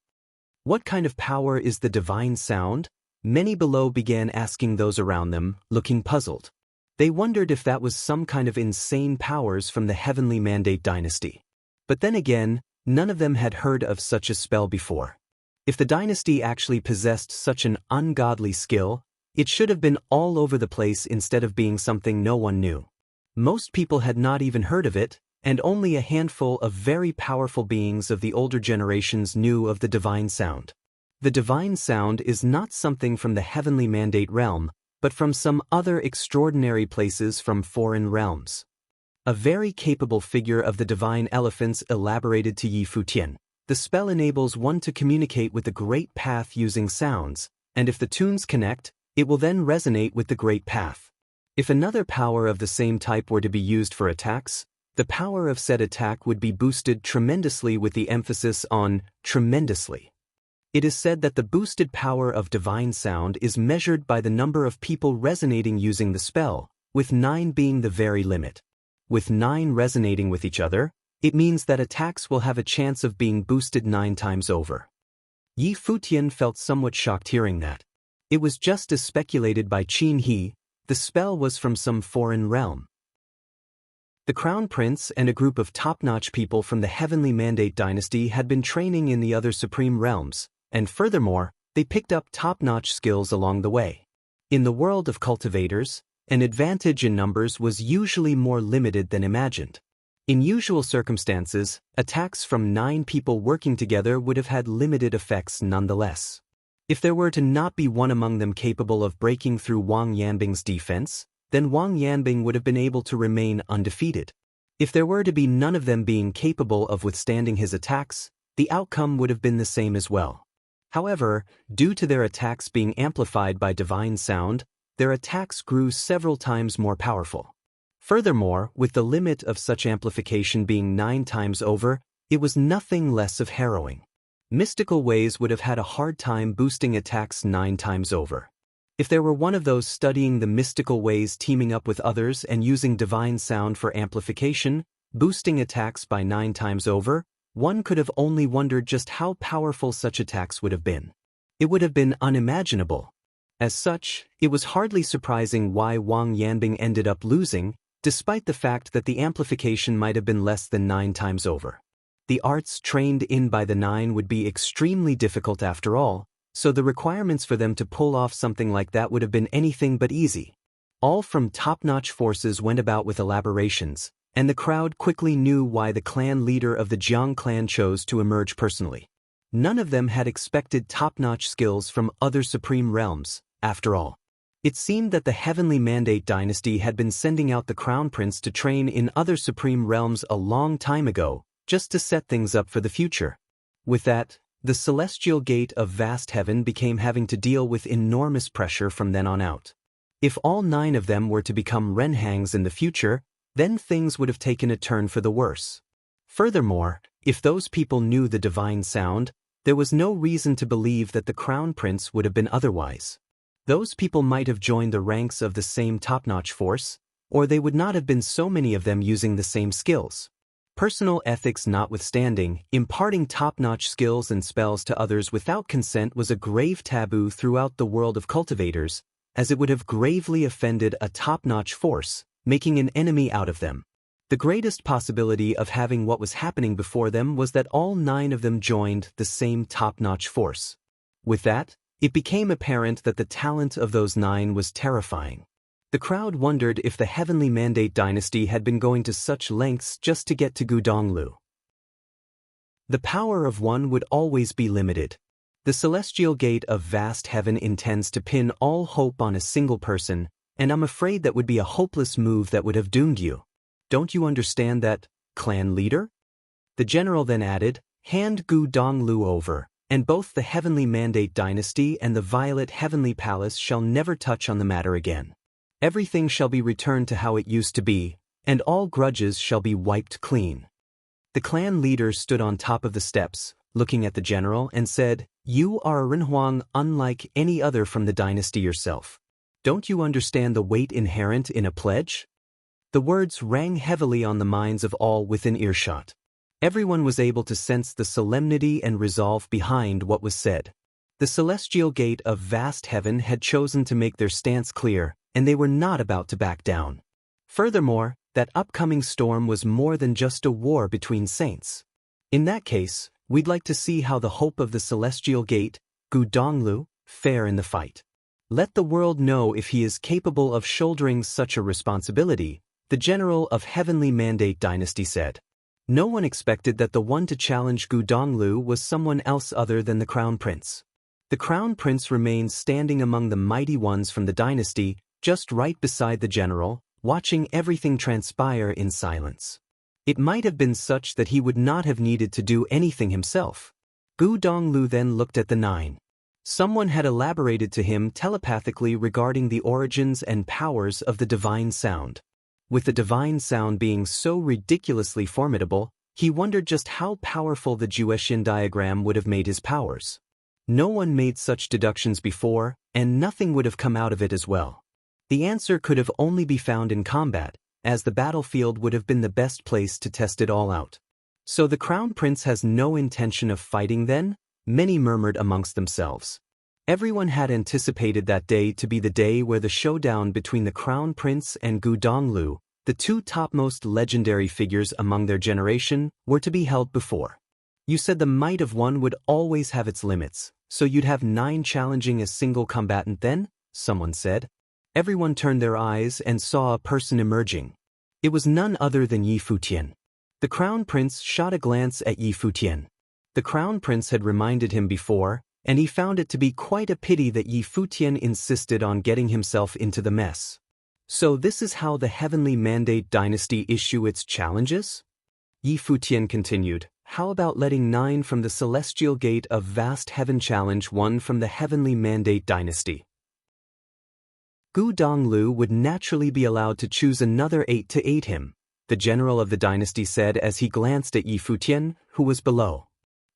Speaker 1: What kind of power is the divine sound? Many below began asking those around them, looking puzzled. They wondered if that was some kind of insane powers from the Heavenly Mandate dynasty. But then again, none of them had heard of such a spell before. If the dynasty actually possessed such an ungodly skill, it should have been all over the place instead of being something no one knew. Most people had not even heard of it, and only a handful of very powerful beings of the older generations knew of the divine sound. The divine sound is not something from the Heavenly Mandate realm, but from some other extraordinary places from foreign realms. A very capable figure of the divine elephants elaborated to Yi Futian. The spell enables one to communicate with the Great Path using sounds, and if the tunes connect, it will then resonate with the Great Path. If another power of the same type were to be used for attacks, the power of said attack would be boosted tremendously with the emphasis on tremendously. It is said that the boosted power of divine sound is measured by the number of people resonating using the spell, with 9 being the very limit. With 9 resonating with each other, it means that attacks will have a chance of being boosted 9 times over. Yi Futian felt somewhat shocked hearing that. It was just as speculated by Qin He, the spell was from some foreign realm. The Crown Prince and a group of top-notch people from the Heavenly Mandate dynasty had been training in the other supreme realms, and furthermore, they picked up top-notch skills along the way. In the world of cultivators, an advantage in numbers was usually more limited than imagined. In usual circumstances, attacks from 9 people working together would have had limited effects nonetheless. If there were to not be one among them capable of breaking through Wang Yanbing's defense, then Wang Yanbing would have been able to remain undefeated. If there were to be none of them being capable of withstanding his attacks, the outcome would have been the same as well. However, due to their attacks being amplified by divine sound, their attacks grew several times more powerful. Furthermore, with the limit of such amplification being 9 times over, it was nothing less of harrowing. Mystical ways would have had a hard time boosting attacks 9 times over. If there were one of those studying the mystical ways teaming up with others and using divine sound for amplification, boosting attacks by 9 times over, one could have only wondered just how powerful such attacks would have been. It would have been unimaginable. As such, it was hardly surprising why Wang Yanbing ended up losing, despite the fact that the amplification might have been less than 9 times over. The arts trained in by the 9 would be extremely difficult after all, so the requirements for them to pull off something like that would have been anything but easy. All from top-notch forces went about with elaborations, and the crowd quickly knew why the clan leader of the Jiang clan chose to emerge personally. None of them had expected top-notch skills from other supreme realms, after all. It seemed that the Heavenly Mandate dynasty had been sending out the Crown Prince to train in other supreme realms a long time ago, just to set things up for the future. With that, the celestial gate of vast heaven became having to deal with enormous pressure from then on out. If all 9 of them were to become Renhangs in the future, then things would have taken a turn for the worse. Furthermore, if those people knew the divine sound, there was no reason to believe that the Crown Prince would have been otherwise. Those people might have joined the ranks of the same top-notch force, or they would not have been so many of them using the same skills. Personal ethics notwithstanding, imparting top-notch skills and spells to others without consent was a grave taboo throughout the world of cultivators, as it would have gravely offended a top-notch force, making an enemy out of them. The greatest possibility of having what was happening before them was that all 9 of them joined the same top-notch force. With that, it became apparent that the talent of those 9 was terrifying. The crowd wondered if the Heavenly Mandate dynasty had been going to such lengths just to get to Gudonglu. The power of one would always be limited. The celestial gate of vast heaven intends to pin all hope on a single person, and I'm afraid that would be a hopeless move that would have doomed you. Don't you understand that, clan leader? The general then added, hand Gu Donglu over, and both the Heavenly Mandate Dynasty and the Violet Heavenly Palace shall never touch on the matter again. Everything shall be returned to how it used to be, and all grudges shall be wiped clean. The clan leader stood on top of the steps, looking at the general, and said, you are a Renhuang unlike any other from the dynasty yourself. Don't you understand the weight inherent in a pledge? The words rang heavily on the minds of all within earshot. Everyone was able to sense the solemnity and resolve behind what was said. The celestial gate of vast heaven had chosen to make their stance clear, and they were not about to back down. Furthermore, that upcoming storm was more than just a war between saints. In that case, we'd like to see how the hope of the celestial gate, Gu Donglu, fare in the fight. Let the world know if he is capable of shouldering such a responsibility, the general of Heavenly Mandate Dynasty said. No one expected that the one to challenge Gu Donglu was someone else other than the Crown Prince. The Crown Prince remained standing among the mighty ones from the dynasty, just right beside the general, watching everything transpire in silence. It might have been such that he would not have needed to do anything himself. Gu Donglu then looked at the 9. Someone had elaborated to him telepathically regarding the origins and powers of the divine sound. With the divine sound being so ridiculously formidable, he wondered just how powerful the Juetian diagram would have made his powers. No one made such deductions before, and nothing would have come out of it as well. The answer could have only be found in combat, as the battlefield would have been the best place to test it all out. So the Crown Prince has no intention of fighting then? Many murmured amongst themselves. Everyone had anticipated that day to be the day where the showdown between the Crown Prince and Gu Donglu, the two topmost legendary figures among their generation, were to be held before. You said the might of one would always have its limits, so you'd have 9 challenging a single combatant then? Someone said. Everyone turned their eyes and saw a person emerging. It was none other than Yi Futian. The Crown Prince shot a glance at Yi Futian. The Crown Prince had reminded him before, and he found it to be quite a pity that Yi Futian insisted on getting himself into the mess. So this is how the Heavenly Mandate Dynasty issue its challenges? Yi Futian continued, how about letting 9 from the Celestial Gate of Vast Heaven challenge 1 from the Heavenly Mandate Dynasty? Gu Donglu would naturally be allowed to choose another 8 to aid him, the general of the dynasty said as he glanced at Yi Futian, who was below.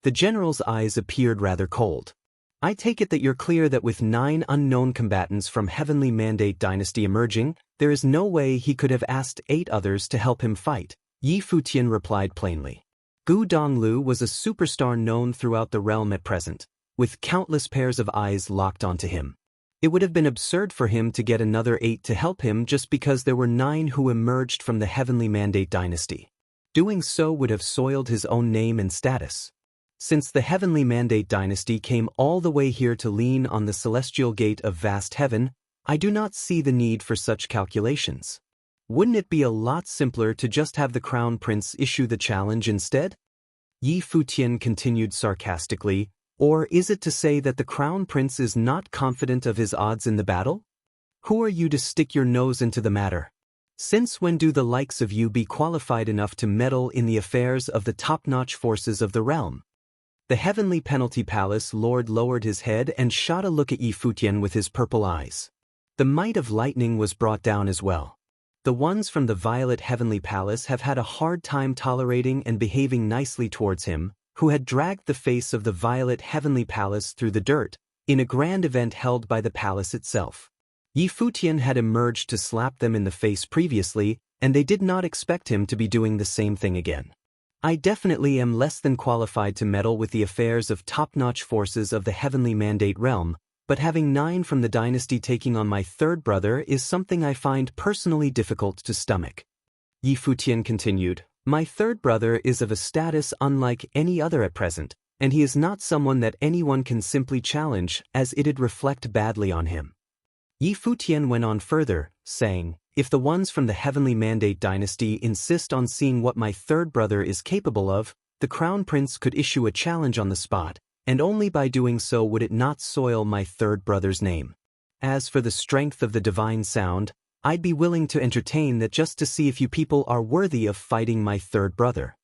Speaker 1: The general's eyes appeared rather cold. I take it that you're clear that with 9 unknown combatants from Heavenly Mandate Dynasty emerging, there is no way he could have asked 8 others to help him fight, Yi Futian replied plainly. Gu Donglu was a superstar known throughout the realm at present, with countless pairs of eyes locked onto him. It would have been absurd for him to get another 8 to help him just because there were 9 who emerged from the Heavenly Mandate Dynasty. Doing so would have soiled his own name and status. Since the Heavenly Mandate Dynasty came all the way here to lean on the Celestial Gate of Vast Heaven, I do not see the need for such calculations. Wouldn't it be a lot simpler to just have the Crown Prince issue the challenge instead? Yi Futian continued sarcastically, or is it to say that the Crown Prince is not confident of his odds in the battle? Who are you to stick your nose into the matter? Since when do the likes of you be qualified enough to meddle in the affairs of the top-notch forces of the realm? The Heavenly Penalty Palace Lord lowered his head and shot a look at Yi Futian with his purple eyes. The might of lightning was brought down as well. The ones from the Violet Heavenly Palace have had a hard time tolerating and behaving nicely towards him, who had dragged the face of the Violet Heavenly Palace through the dirt, in a grand event held by the palace itself. Yi Futian had emerged to slap them in the face previously, and they did not expect him to be doing the same thing again. I definitely am less than qualified to meddle with the affairs of top-notch forces of the Heavenly Mandate realm, but having 9 from the dynasty taking on my third brother is something I find personally difficult to stomach. Yi Futian continued, my third brother is of a status unlike any other at present, and he is not someone that anyone can simply challenge as it'd reflect badly on him. Yi Futian went on further, saying, if the ones from the Heavenly Mandate Dynasty insist on seeing what my third brother is capable of, the Crown Prince could issue a challenge on the spot, and only by doing so would it not soil my third brother's name. As for the strength of the divine sound, I'd be willing to entertain that just to see if you people are worthy of fighting my third brother.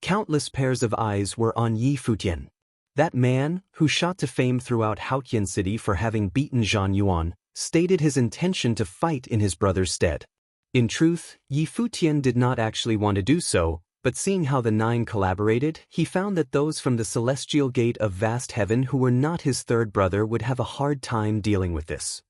Speaker 1: Countless pairs of eyes were on Yi Futian. That man, who shot to fame throughout Futian City for having beaten Zhang Yuan, stated his intention to fight in his brother's stead. In truth, Yi Futian did not actually want to do so, but seeing how the 9 collaborated, he found that those from the celestial gate of vast heaven who were not his third brother would have a hard time dealing with this.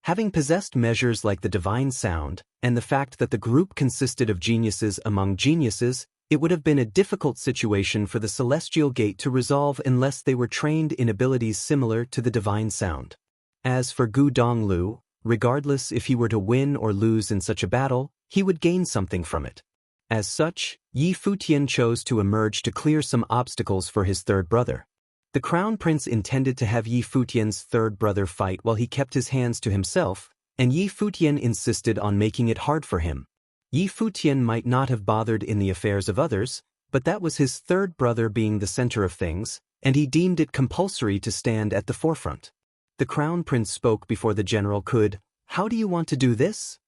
Speaker 1: Having possessed measures like the divine sound, and the fact that the group consisted of geniuses among geniuses, it would have been a difficult situation for the celestial gate to resolve unless they were trained in abilities similar to the divine sound. As for Gu Donglu, regardless if he were to win or lose in such a battle, he would gain something from it. As such, Yi Futian chose to emerge to clear some obstacles for his third brother. The Crown Prince intended to have Yi Futian's third brother fight while he kept his hands to himself, and Yi Futian insisted on making it hard for him. Yi Futian might not have bothered in the affairs of others, but that was his third brother being the center of things, and he deemed it compulsory to stand at the forefront. The Crown Prince spoke before the general could. How do you want to do this?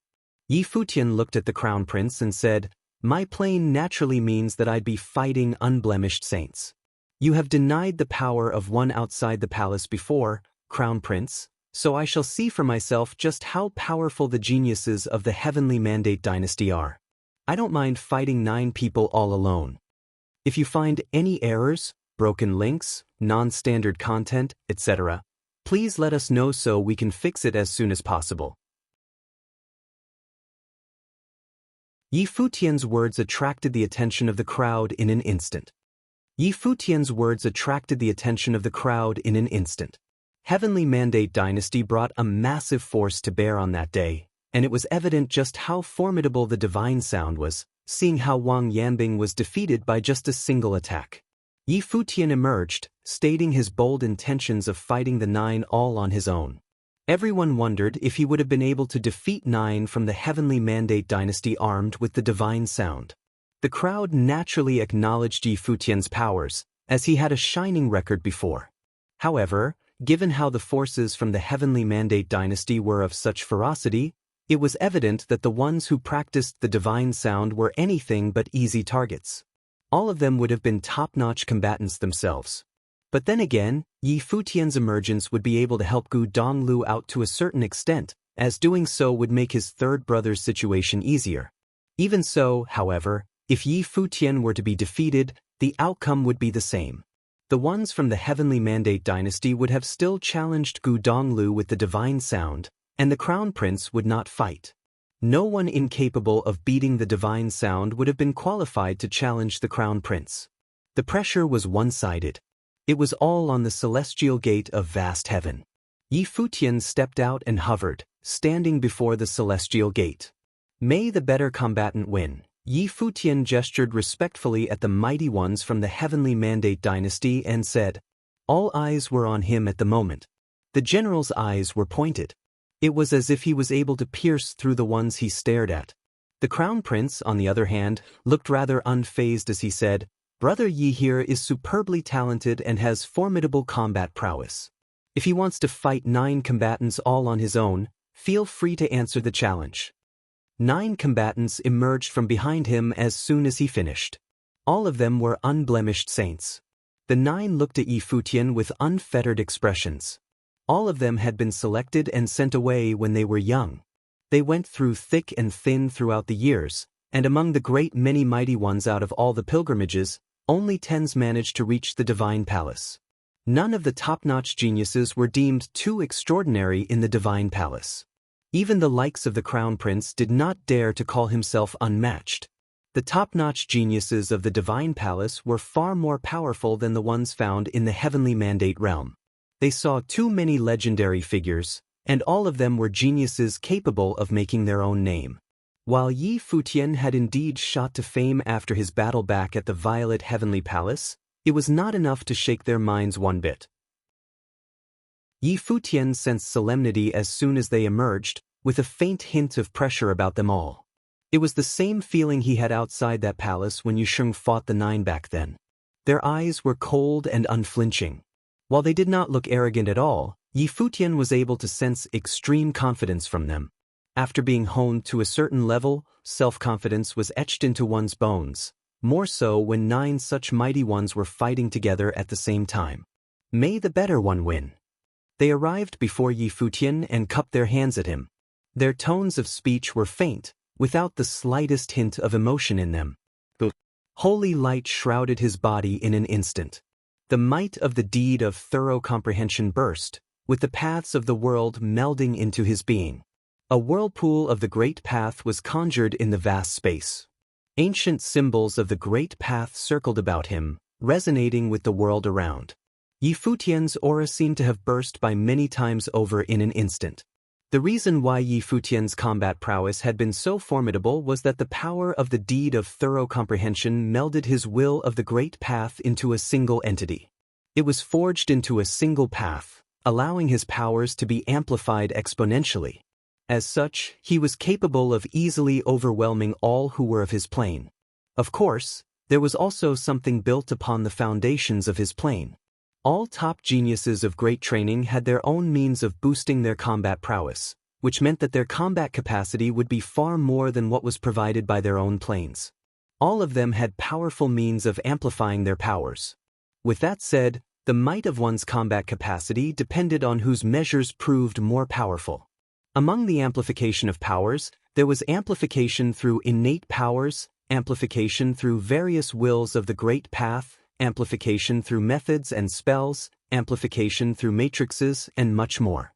Speaker 1: Yi Futian looked at the Crown Prince and said, My plane naturally means that I'd be fighting unblemished saints. You have denied the power of one outside the palace before, Crown Prince, so I shall see for myself just how powerful the geniuses of the Heavenly Mandate dynasty are. I don't mind fighting 9 people all alone. If you find any errors, broken links, non-standard content, etc., please let us know so we can fix it as soon as possible. Yi Futian's words attracted the attention of the crowd in an instant. Heavenly Mandate Dynasty brought a massive force to bear on that day, and it was evident just how formidable the divine sound was, seeing how Wang Yanbing was defeated by just a single attack. Yi Futian emerged, stating his bold intentions of fighting the 9 all on his own. Everyone wondered if he would have been able to defeat 9 from the Heavenly Mandate Dynasty armed with the divine sound. The crowd naturally acknowledged Yi Futian's powers, as he had a shining record before. However, given how the forces from the Heavenly Mandate Dynasty were of such ferocity, it was evident that the ones who practiced the divine sound were anything but easy targets. All of them would have been top-notch combatants themselves. But then again, Yi Futian's emergence would be able to help Gu Donglu out to a certain extent, as doing so would make his third brother's situation easier. Even so, however, if Yi Futian were to be defeated, the outcome would be the same. The ones from the Heavenly Mandate Dynasty would have still challenged Gu Donglu with the divine sound, and the Crown Prince would not fight. No one incapable of beating the divine sound would have been qualified to challenge the Crown Prince. The pressure was one-sided. It was all on the celestial gate of vast heaven. Yi Futian stepped out and hovered, standing before the celestial gate. May the better combatant win. Yi Futian gestured respectfully at the mighty ones from the Heavenly Mandate Dynasty and said, All eyes were on him at the moment. The general's eyes were pointed. It was as if he was able to pierce through the ones he stared at. The Crown Prince, on the other hand, looked rather unfazed as he said, Brother Yi here is superbly talented and has formidable combat prowess. If he wants to fight 9 combatants all on his own, feel free to answer the challenge. 9 combatants emerged from behind him as soon as he finished. All of them were unblemished saints. The 9 looked at Yi Futian with unfettered expressions. All of them had been selected and sent away when they were young. They went through thick and thin throughout the years, and among the great many mighty ones out of all the pilgrimages, only 10s managed to reach the divine palace. None of the top-notch geniuses were deemed too extraordinary in the divine palace. Even the likes of the Crown Prince did not dare to call himself unmatched. The top-notch geniuses of the divine palace were far more powerful than the ones found in the Heavenly Mandate realm. They saw too many legendary figures, and all of them were geniuses capable of making their own name. While Yi Futian had indeed shot to fame after his battle back at the Violet Heavenly Palace, it was not enough to shake their minds one bit. Yi Futian sensed solemnity as soon as they emerged, with a faint hint of pressure about them all. It was the same feeling he had outside that palace when Yusheng fought the 9 back then. Their eyes were cold and unflinching. While they did not look arrogant at all, Futian was able to sense extreme confidence from them. After being honed to a certain level, self-confidence was etched into one's bones, more so when 9 such mighty ones were fighting together at the same time. May the better one win. They arrived before Futian and cupped their hands at him. Their tones of speech were faint, without the slightest hint of emotion in them. The holy light shrouded his body in an instant. The might of the deed of thorough comprehension burst, with the paths of the world melding into his being. A whirlpool of the great path was conjured in the vast space. Ancient symbols of the great path circled about him, resonating with the world around. Futian's aura seemed to have burst by many times over in an instant. The reason why Futian's combat prowess had been so formidable was that the power of the deed of thorough comprehension melded his will of the great path into a single entity. It was forged into a single path, allowing his powers to be amplified exponentially. As such, he was capable of easily overwhelming all who were of his plane. Of course, there was also something built upon the foundations of his plane. All top geniuses of great training had their own means of boosting their combat prowess, which meant that their combat capacity would be far more than what was provided by their own planes. All of them had powerful means of amplifying their powers. With that said, the might of one's combat capacity depended on whose measures proved more powerful. Among the amplification of powers, there was amplification through innate powers, amplification through various wills of the great path, amplification through methods and spells, amplification through matrices, and much more.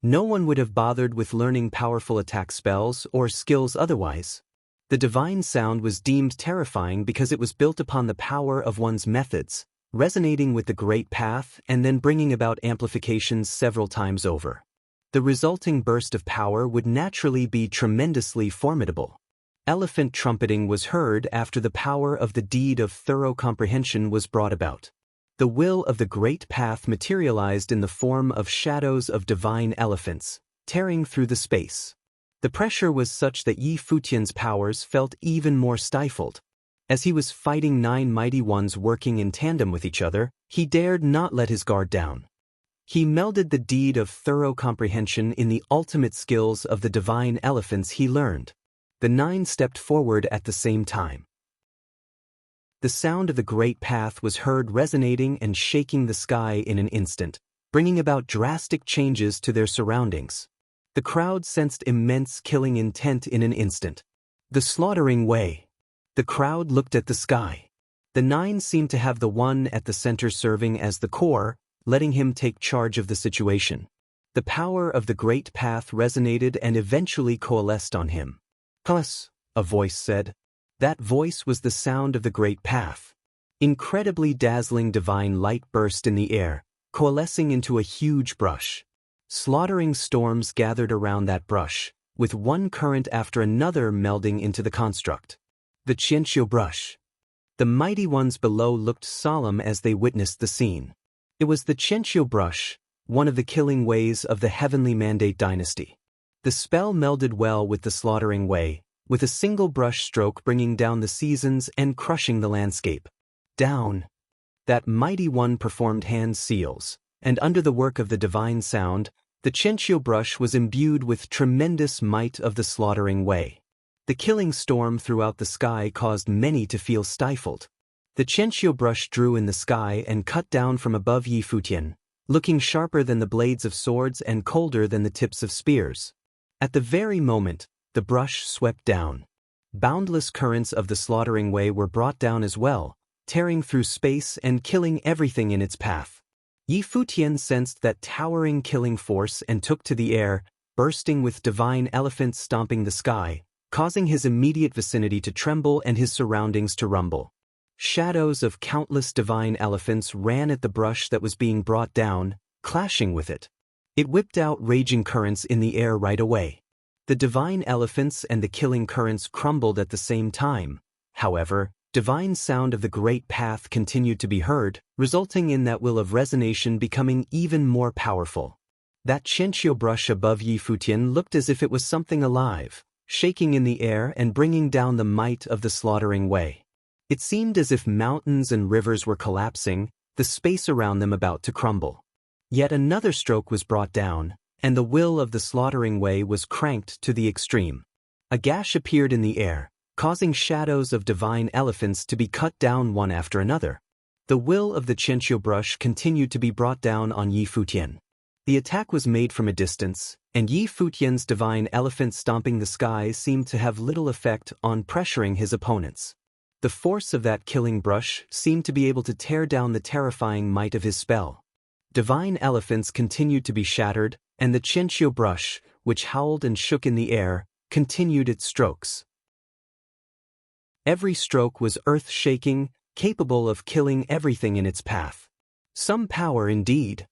Speaker 1: No one would have bothered with learning powerful attack spells or skills otherwise. The divine sound was deemed terrifying because it was built upon the power of one's methods, resonating with the great path and then bringing about amplifications several times over. The resulting burst of power would naturally be tremendously formidable. Elephant trumpeting was heard after the power of the deed of thorough comprehension was brought about. The will of the great path materialized in the form of shadows of divine elephants, tearing through the space. The pressure was such that Futian's powers felt even more stifled. As he was fighting 9 mighty ones working in tandem with each other, he dared not let his guard down. He melded the deed of thorough comprehension in the ultimate skills of the divine elephants he learned. The 9 stepped forward at the same time. The sound of the great path was heard resonating and shaking the sky in an instant, bringing about drastic changes to their surroundings. The crowd sensed immense killing intent in an instant. The slaughtering way. The crowd looked at the sky. The 9 seemed to have the one at the center serving as the core, letting him take charge of the situation. The power of the great path resonated and eventually coalesced on him. "Us," a voice said. That voice was the sound of the great path. Incredibly dazzling divine light burst in the air, coalescing into a huge brush. Slaughtering storms gathered around that brush, with one current after another melding into the construct. The Qianqiu brush. The mighty ones below looked solemn as they witnessed the scene. It was the Qianqiu brush, one of the killing ways of the heavenly mandate dynasty. The spell melded well with the slaughtering way, with a single brush stroke bringing down the seasons and crushing the landscape. Down. That mighty one performed hand seals, and under the work of the divine sound, the Qianqiu brush was imbued with tremendous might of the slaughtering way. The killing storm throughout the sky caused many to feel stifled. The Qianqiu brush drew in the sky and cut down from above Futian, looking sharper than the blades of swords and colder than the tips of spears. At the very moment, the brush swept down. Boundless currents of the slaughtering way were brought down as well, tearing through space and killing everything in its path. Futian sensed that towering killing force and took to the air, bursting with divine elephants stomping the sky, causing his immediate vicinity to tremble and his surroundings to rumble. Shadows of countless divine elephants ran at the brush that was being brought down, clashing with it. It whipped out raging currents in the air right away. The divine elephants and the killing currents crumbled at the same time. However, divine sound of the great path continued to be heard, resulting in that will of resonation becoming even more powerful. That Qianqiu brush above Futian looked as if it was something alive, shaking in the air and bringing down the might of the slaughtering way. It seemed as if mountains and rivers were collapsing, the space around them about to crumble. Yet another stroke was brought down, and the will of the slaughtering way was cranked to the extreme. A gash appeared in the air, causing shadows of divine elephants to be cut down one after another. The will of the Qianqiu brush continued to be brought down on Yi Futian. The attack was made from a distance, and Yi Futian's divine elephant stomping the sky seemed to have little effect on pressuring his opponents. The force of that killing brush seemed to be able to tear down the terrifying might of his spell. Divine elephants continued to be shattered, and the Qianqiu brush, which howled and shook in the air, continued its strokes. Every stroke was earth-shaking, capable of killing everything in its path. Some power indeed.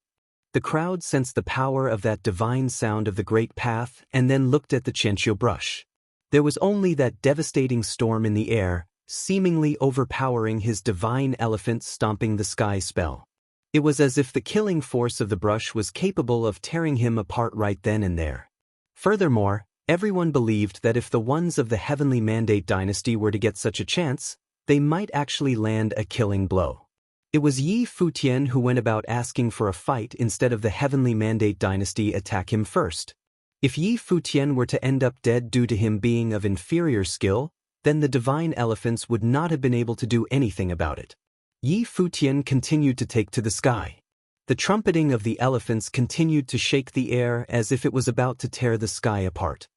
Speaker 1: The crowd sensed the power of that divine sound of the great path and then looked at the Qianqiu brush. There was only that devastating storm in the air, seemingly overpowering his divine elephant stomping the sky spell. It was as if the killing force of the brush was capable of tearing him apart right then and there. Furthermore, everyone believed that if the ones of the Heavenly Mandate dynasty were to get such a chance, they might actually land a killing blow. It was Yi Futian who went about asking for a fight instead of the Heavenly Mandate dynasty attack him first. If Yi Futian were to end up dead due to him being of inferior skill, then the divine elephants would not have been able to do anything about it. Yi Futian continued to take to the sky. The trumpeting of the elephants continued to shake the air as if it was about to tear the sky apart.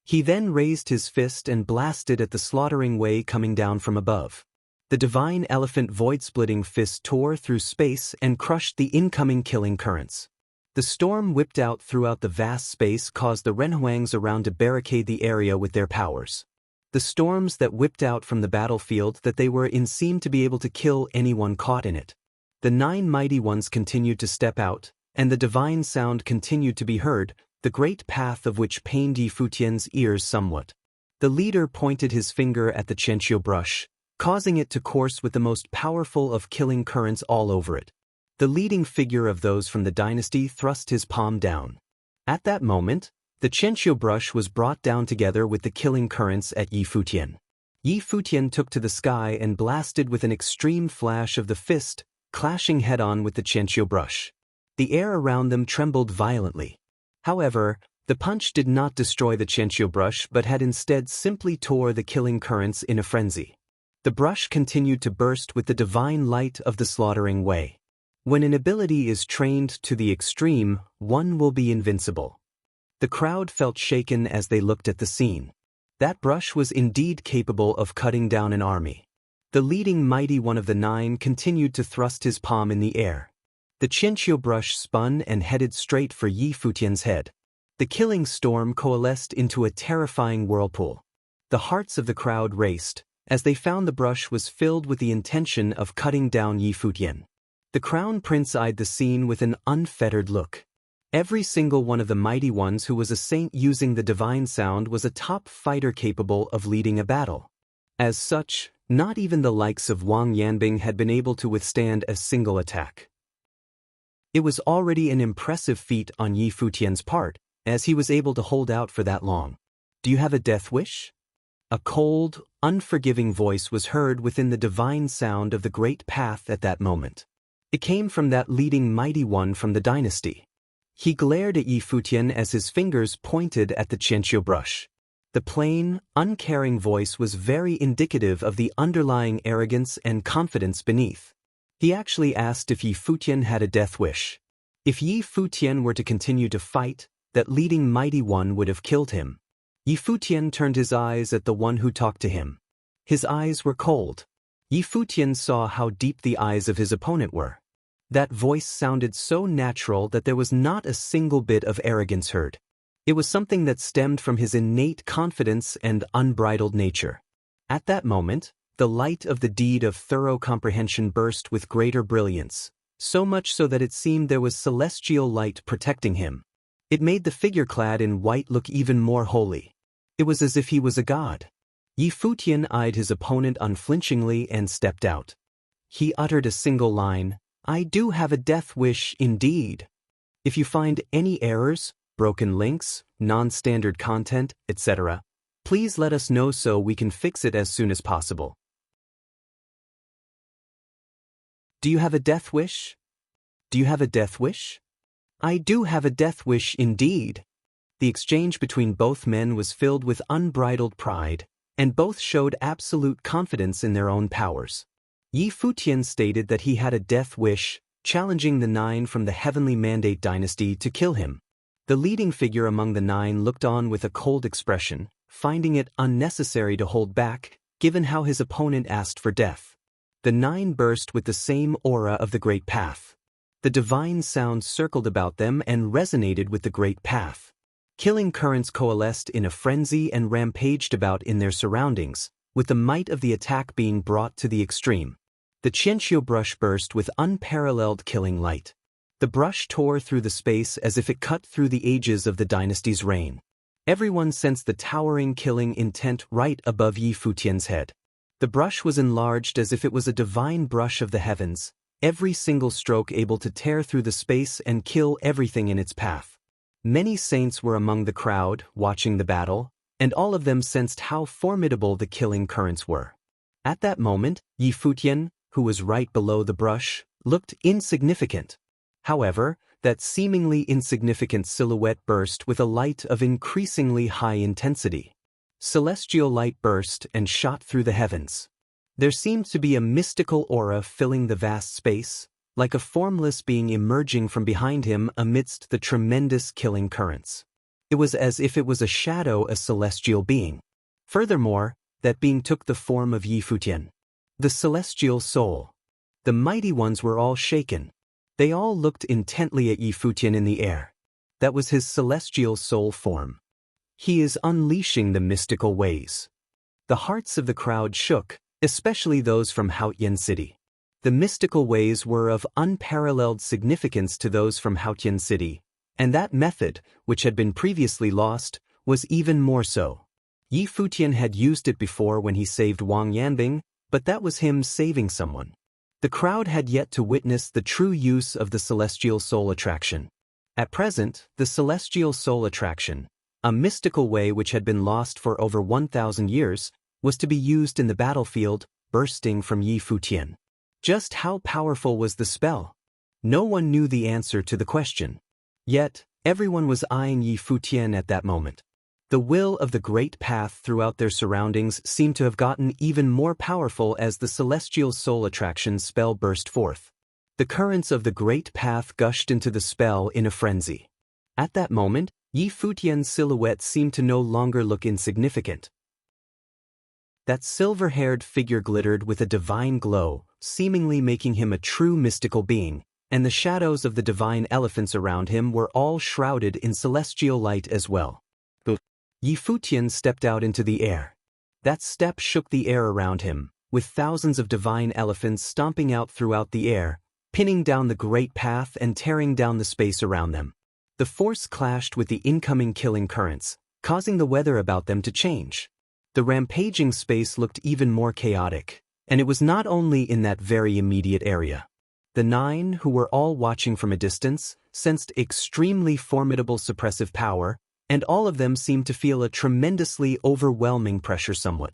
Speaker 1: He then raised his fist and blasted at the slaughtering way coming down from above. The divine elephant void-splitting fist tore through space and crushed the incoming killing currents. The storm whipped out throughout the vast space caused the Renhuangs around to barricade the area with their powers. The storms that whipped out from the battlefield that they were in seemed to be able to kill anyone caught in it. The 9 mighty ones continued to step out, and the divine sound continued to be heard, the great path of which pained Yi Futian's ears somewhat. The leader pointed his finger at the Qianqiu brush, causing it to course with the most powerful of killing currents all over it. The leading figure of those from the dynasty thrust his palm down. At that moment, the Qianqiu brush was brought down together with the killing currents at Yi Futian. Yi Futian took to the sky and blasted with an extreme flash of the fist, clashing head-on with the Qianqiu brush. The air around them trembled violently. However, the punch did not destroy the Qianqiu brush but had instead simply tore the killing currents in a frenzy. The brush continued to burst with the divine light of the slaughtering way. When an ability is trained to the extreme, one will be invincible. The crowd felt shaken as they looked at the scene. That brush was indeed capable of cutting down an army. The leading mighty one of the 9 continued to thrust his palm in the air. The Qianqiu brush spun and headed straight for Yi Futian's head. The killing storm coalesced into a terrifying whirlpool. The hearts of the crowd raced, as they found the brush was filled with the intention of cutting down Yi Futian. The crown prince eyed the scene with an unfettered look. Every single one of the mighty ones who was a saint using the divine sound was a top fighter capable of leading a battle. As such, not even the likes of Wang Yanbing had been able to withstand a single attack. It was already an impressive feat on Yi Futian's part, as he was able to hold out for that long. "Do you have a death wish?" A cold, unforgiving voice was heard within the divine sound of the great path at that moment. It came from that leading mighty one from the dynasty. He glared at Yi Futian as his fingers pointed at the Qianqiu brush. The plain, uncaring voice was very indicative of the underlying arrogance and confidence beneath. He actually asked if Yi Futian had a death wish. If Yi Futian were to continue to fight, that leading mighty one would have killed him. Yi Futian turned his eyes at the one who talked to him. His eyes were cold. Yi Futian saw how deep the eyes of his opponent were. That voice sounded so natural that there was not a single bit of arrogance heard. It was something that stemmed from his innate confidence and unbridled nature. At that moment, the light of the deed of thorough comprehension burst with greater brilliance, so much so that it seemed there was celestial light protecting him. It made the figure clad in white look even more holy. It was as if he was a god. Yi Futian eyed his opponent unflinchingly and stepped out. He uttered a single line, "I do have a death wish indeed. If you find any errors, broken links, non-standard content, etc., please let us know so we can fix it as soon as possible." Do you have a death wish? Do you have a death wish? I do have a death wish indeed. The exchange between both men was filled with unbridled pride, and both showed absolute confidence in their own powers. Yi Futian stated that he had a death wish, challenging the 9 from the Heavenly Mandate dynasty to kill him. The leading figure among the 9 looked on with a cold expression, finding it unnecessary to hold back, given how his opponent asked for death. The 9 burst with the same aura of the Great Path. The divine sound circled about them and resonated with the Great Path. Killing currents coalesced in a frenzy and rampaged about in their surroundings, with the might of the attack being brought to the extreme. The Qianqiu brush burst with unparalleled killing light. The brush tore through the space as if it cut through the ages of the dynasty's reign. Everyone sensed the towering killing intent right above Yi Futian's head. The brush was enlarged as if it was a divine brush of the heavens, every single stroke able to tear through the space and kill everything in its path. Many saints were among the crowd, watching the battle, and all of them sensed how formidable the killing currents were. At that moment, Yi Futian, who was right below the brush, looked insignificant. However, that seemingly insignificant silhouette burst with a light of increasingly high intensity. Celestial light burst and shot through the heavens. There seemed to be a mystical aura filling the vast space, like a formless being emerging from behind him amidst the tremendous killing currents. It was as if it was a shadow, a celestial being. Furthermore, that being took the form of Yi Futian, the celestial soul. The mighty ones were all shaken. They all looked intently at Yi Futian in the air. That was his celestial soul form. He is unleashing the mystical ways. The hearts of the crowd shook, especially those from Haotian City. The mystical ways were of unparalleled significance to those from Haotian City, and that method, which had been previously lost, was even more so. Yi Futian had used it before when he saved Wang Yanbing, but that was him saving someone. The crowd had yet to witness the true use of the celestial soul attraction. At present, the celestial soul attraction, a mystical way which had been lost for over 1,000 years, was to be used in the battlefield, bursting from Yi Futian. Just how powerful was the spell? No one knew the answer to the question. Yet, everyone was eyeing Yi Futian at that moment. The will of the Great Path throughout their surroundings seemed to have gotten even more powerful as the celestial soul attraction spell burst forth. The currents of the Great Path gushed into the spell in a frenzy. At that moment, Yi Futian's silhouette seemed to no longer look insignificant. That silver-haired figure glittered with a divine glow, seemingly making him a true mystical being, and the shadows of the divine elephants around him were all shrouded in celestial light as well. Yi Futian stepped out into the air. That step shook the air around him, with thousands of divine elephants stomping out throughout the air, pinning down the Great Path and tearing down the space around them. The force clashed with the incoming killing currents, causing the weather about them to change. The rampaging space looked even more chaotic, and it was not only in that very immediate area. The 9, who were all watching from a distance, sensed extremely formidable suppressive power, and all of them seemed to feel a tremendously overwhelming pressure somewhat.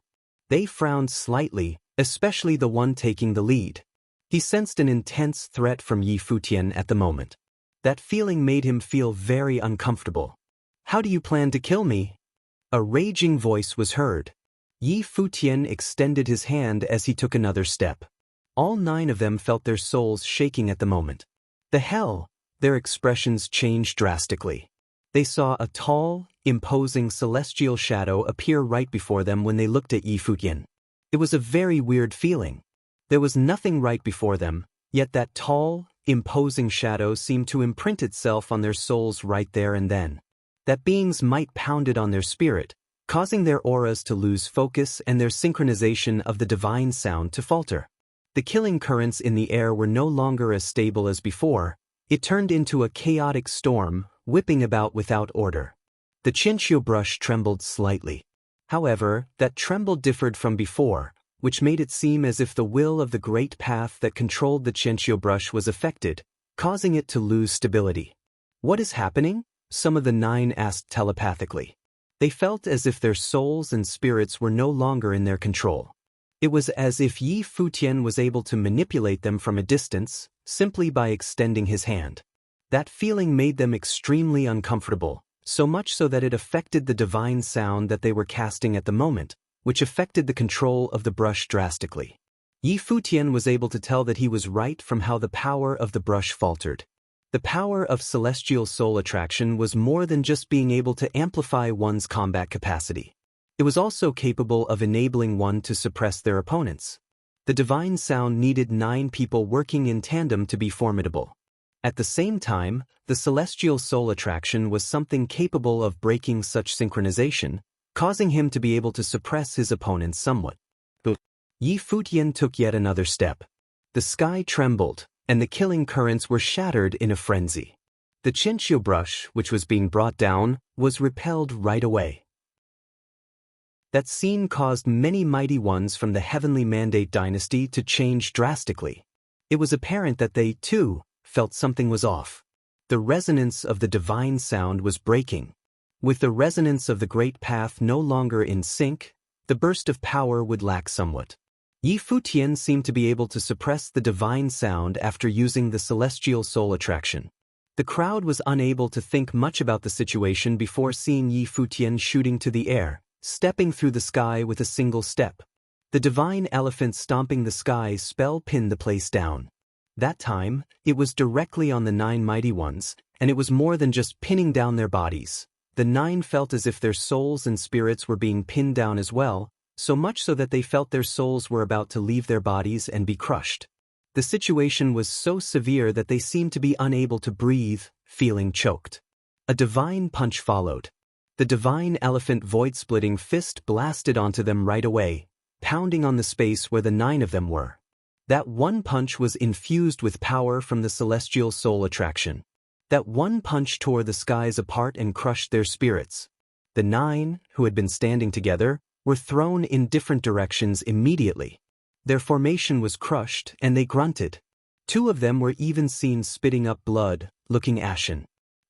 Speaker 1: They frowned slightly, especially the one taking the lead. He sensed an intense threat from Yi Futian at the moment. That feeling made him feel very uncomfortable. "How do you plan to kill me?" A raging voice was heard. Yi Futian extended his hand as he took another step. All 9 of them felt their souls shaking at the moment. The hell! Their expressions changed drastically. They saw a tall, imposing celestial shadow appear right before them when they looked at Yi Futian. It was a very weird feeling. There was nothing right before them, yet that tall, imposing shadow seemed to imprint itself on their souls right there and then. That being's might pounded on their spirit, causing their auras to lose focus and their synchronization of the divine sound to falter. The killing currents in the air were no longer as stable as before. It turned into a chaotic storm, whipping about without order. The Qianqiu brush trembled slightly. However, that tremble differed from before, which made it seem as if the will of the Great Path that controlled the Qianqiu brush was affected, causing it to lose stability. "What is happening?" some of the 9 asked telepathically. They felt as if their souls and spirits were no longer in their control. It was as if Yi Futian was able to manipulate them from a distance, simply by extending his hand. That feeling made them extremely uncomfortable, so much so that it affected the divine sound that they were casting at the moment, which affected the control of the brush drastically. Yi Futian was able to tell that he was right from how the power of the brush faltered. The power of celestial soul attraction was more than just being able to amplify one's combat capacity. It was also capable of enabling one to suppress their opponents. The divine sound needed 9 people working in tandem to be formidable. At the same time, the celestial soul attraction was something capable of breaking such synchronization, causing him to be able to suppress his opponents somewhat. Yi Futian took yet another step. The sky trembled, and the killing currents were shattered in a frenzy. The Chinchio brush, which was being brought down, was repelled right away. That scene caused many mighty ones from the Heavenly Mandate dynasty to change drastically. It was apparent that they, too, felt something was off. The resonance of the divine sound was breaking. With the resonance of the Great Path no longer in sync, the burst of power would lack somewhat. Yi Futian seemed to be able to suppress the divine sound after using the celestial soul attraction. The crowd was unable to think much about the situation before seeing Yi Futian shooting to the air, stepping through the sky with a single step. The divine elephant stomping the sky spell pinned the place down. That time, it was directly on the 9 mighty ones, and it was more than just pinning down their bodies. The 9 felt as if their souls and spirits were being pinned down as well, so much so that they felt their souls were about to leave their bodies and be crushed. The situation was so severe that they seemed to be unable to breathe, feeling choked. A divine punch followed. The divine elephant void-splitting fist blasted onto them right away, pounding on the space where the 9 of them were. That one punch was infused with power from the celestial soul attraction. That one punch tore the skies apart and crushed their spirits. The 9, who had been standing together, were thrown in different directions immediately. Their formation was crushed, and they grunted. 2 of them were even seen spitting up blood, looking ashen.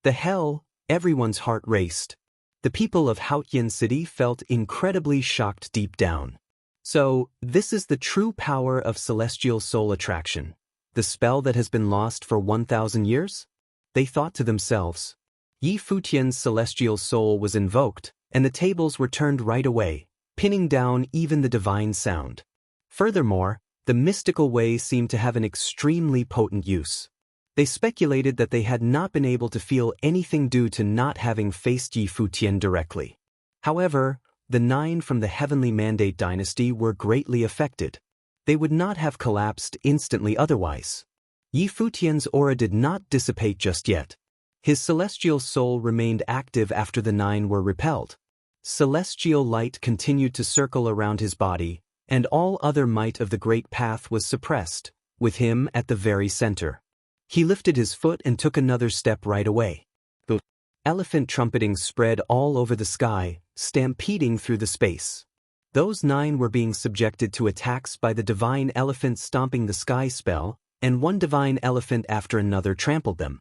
Speaker 1: The hell, everyone's heart raced. The people of Futian City felt incredibly shocked deep down. So, this is the true power of celestial soul attraction. The spell that has been lost for 1,000 years? They thought to themselves. Yi Futian's celestial soul was invoked, and the tables were turned right away, pinning down even the divine sound. Furthermore, the mystical way seemed to have an extremely potent use. They speculated that they had not been able to feel anything due to not having faced Yi Futian directly. However, the 9 from the Heavenly Mandate dynasty were greatly affected. They would not have collapsed instantly otherwise. Yi Futian's aura did not dissipate just yet. His celestial soul remained active after the 9 were repelled. Celestial light continued to circle around his body, and all other might of the Great Path was suppressed, with him at the very center. He lifted his foot and took another step right away. The elephant trumpeting spread all over the sky, stampeding through the space. Those 9 were being subjected to attacks by the divine elephant stomping the sky spell, and one divine elephant after another trampled them.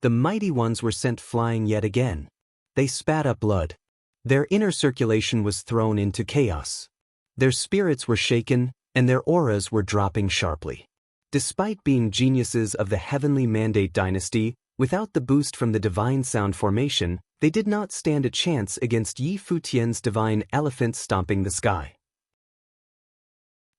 Speaker 1: The mighty ones were sent flying yet again. They spat up blood. Their inner circulation was thrown into chaos. Their spirits were shaken, and their auras were dropping sharply. Despite being geniuses of the Heavenly Mandate dynasty, without the boost from the divine sound formation, they did not stand a chance against Yi Futian's divine elephant stomping the sky.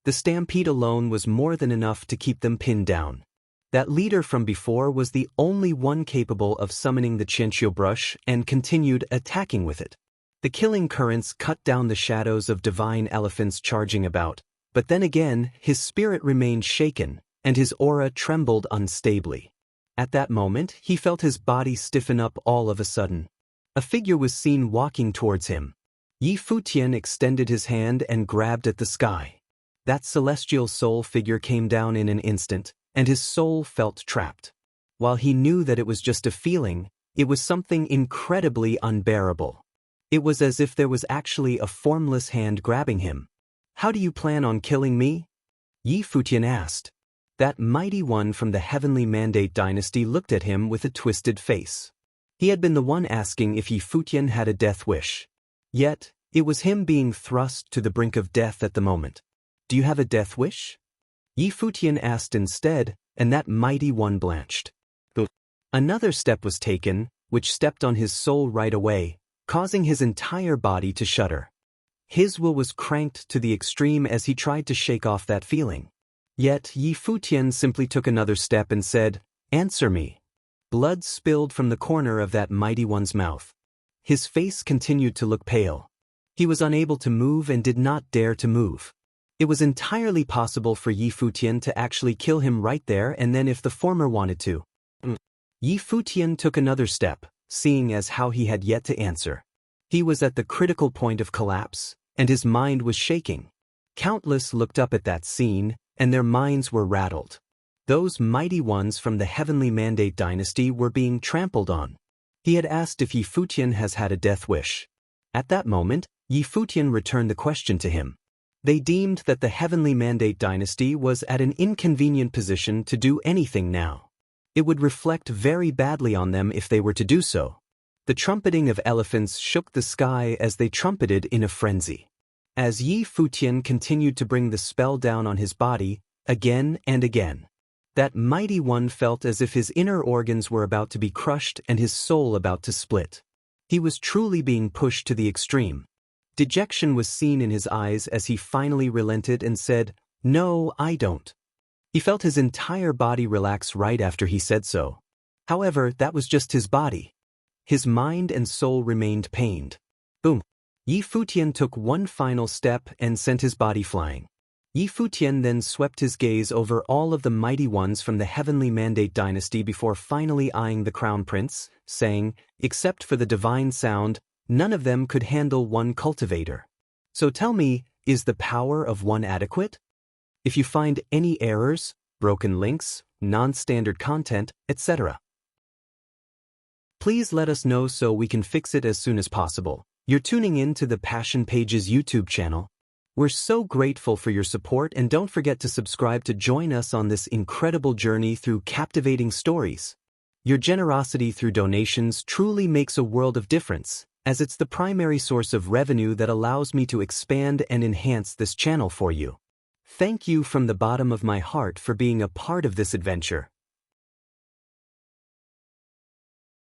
Speaker 1: The stampede alone was more than enough to keep them pinned down. That leader from before was the only one capable of summoning the Chinchio brush and continued attacking with it. The killing currents cut down the shadows of divine elephants charging about, but then again his spirit remained shaken, and his aura trembled unstably. At that moment he felt his body stiffen up all of a sudden. A figure was seen walking towards him. Yi Futian extended his hand and grabbed at the sky. That celestial soul figure came down in an instant, and his soul felt trapped. While he knew that it was just a feeling, it was something incredibly unbearable. It was as if there was actually a formless hand grabbing him. "How do you plan on killing me?" Yi Futian asked. That mighty one from the Heavenly Mandate dynasty looked at him with a twisted face. He had been the one asking if Yi Futian had a death wish. Yet, It was him being thrust to the brink of death at the moment. Do you have a death wish? Yi Futian asked instead, and that mighty one blanched. Another step was taken, which stepped on his soul right away, causing his entire body to shudder. His will was cranked to the extreme as he tried to shake off that feeling. Yet Yi Futian simply took another step and said, "Answer me." Blood spilled from the corner of that mighty one's mouth. His face continued to look pale. He was unable to move and did not dare to move. It was entirely possible for Yi Futian to actually kill him right there and then if the former wanted to. Yi Futian took another step, seeing as how he had yet to answer. He was at the critical point of collapse, and his mind was shaking. Countless looked up at that scene, and their minds were rattled. Those mighty ones from the heavenly mandate dynasty were being trampled on. He had asked if Yi Futian has had a death wish. At that moment, Yi Futian returned the question to him. They deemed that the heavenly mandate dynasty was at an inconvenient position to do anything now. It would reflect very badly on them if they were to do so. The trumpeting of elephants shook the sky as they trumpeted in a frenzy. As Yi Futian continued to bring the spell down on his body, again and again, that mighty one felt as if his inner organs were about to be crushed and his soul about to split. He was truly being pushed to the extreme. Dejection was seen in his eyes as he finally relented and said, "No, I don't." He felt his entire body relax right after he said so. However, that was just his body. His mind and soul remained pained. Boom. Yi Futian took one final step and sent his body flying. Yi Futian then swept his gaze over all of the mighty ones from the heavenly mandate dynasty before finally eyeing the crown prince, saying, "Except for the divine sound, none of them could handle one cultivator. So tell me, is the power of one adequate? If you find any errors, broken links, non-standard content, etc., please let us know so we can fix it as soon as possible." You're tuning in to the Passion Pages YouTube channel. We're so grateful for your support and don't forget to subscribe to join us on this incredible journey through captivating stories. Your generosity through donations truly makes a world of difference, as it's the primary source of revenue that allows me to expand and enhance this channel for you. Thank you from the bottom of my heart for being a part of this adventure.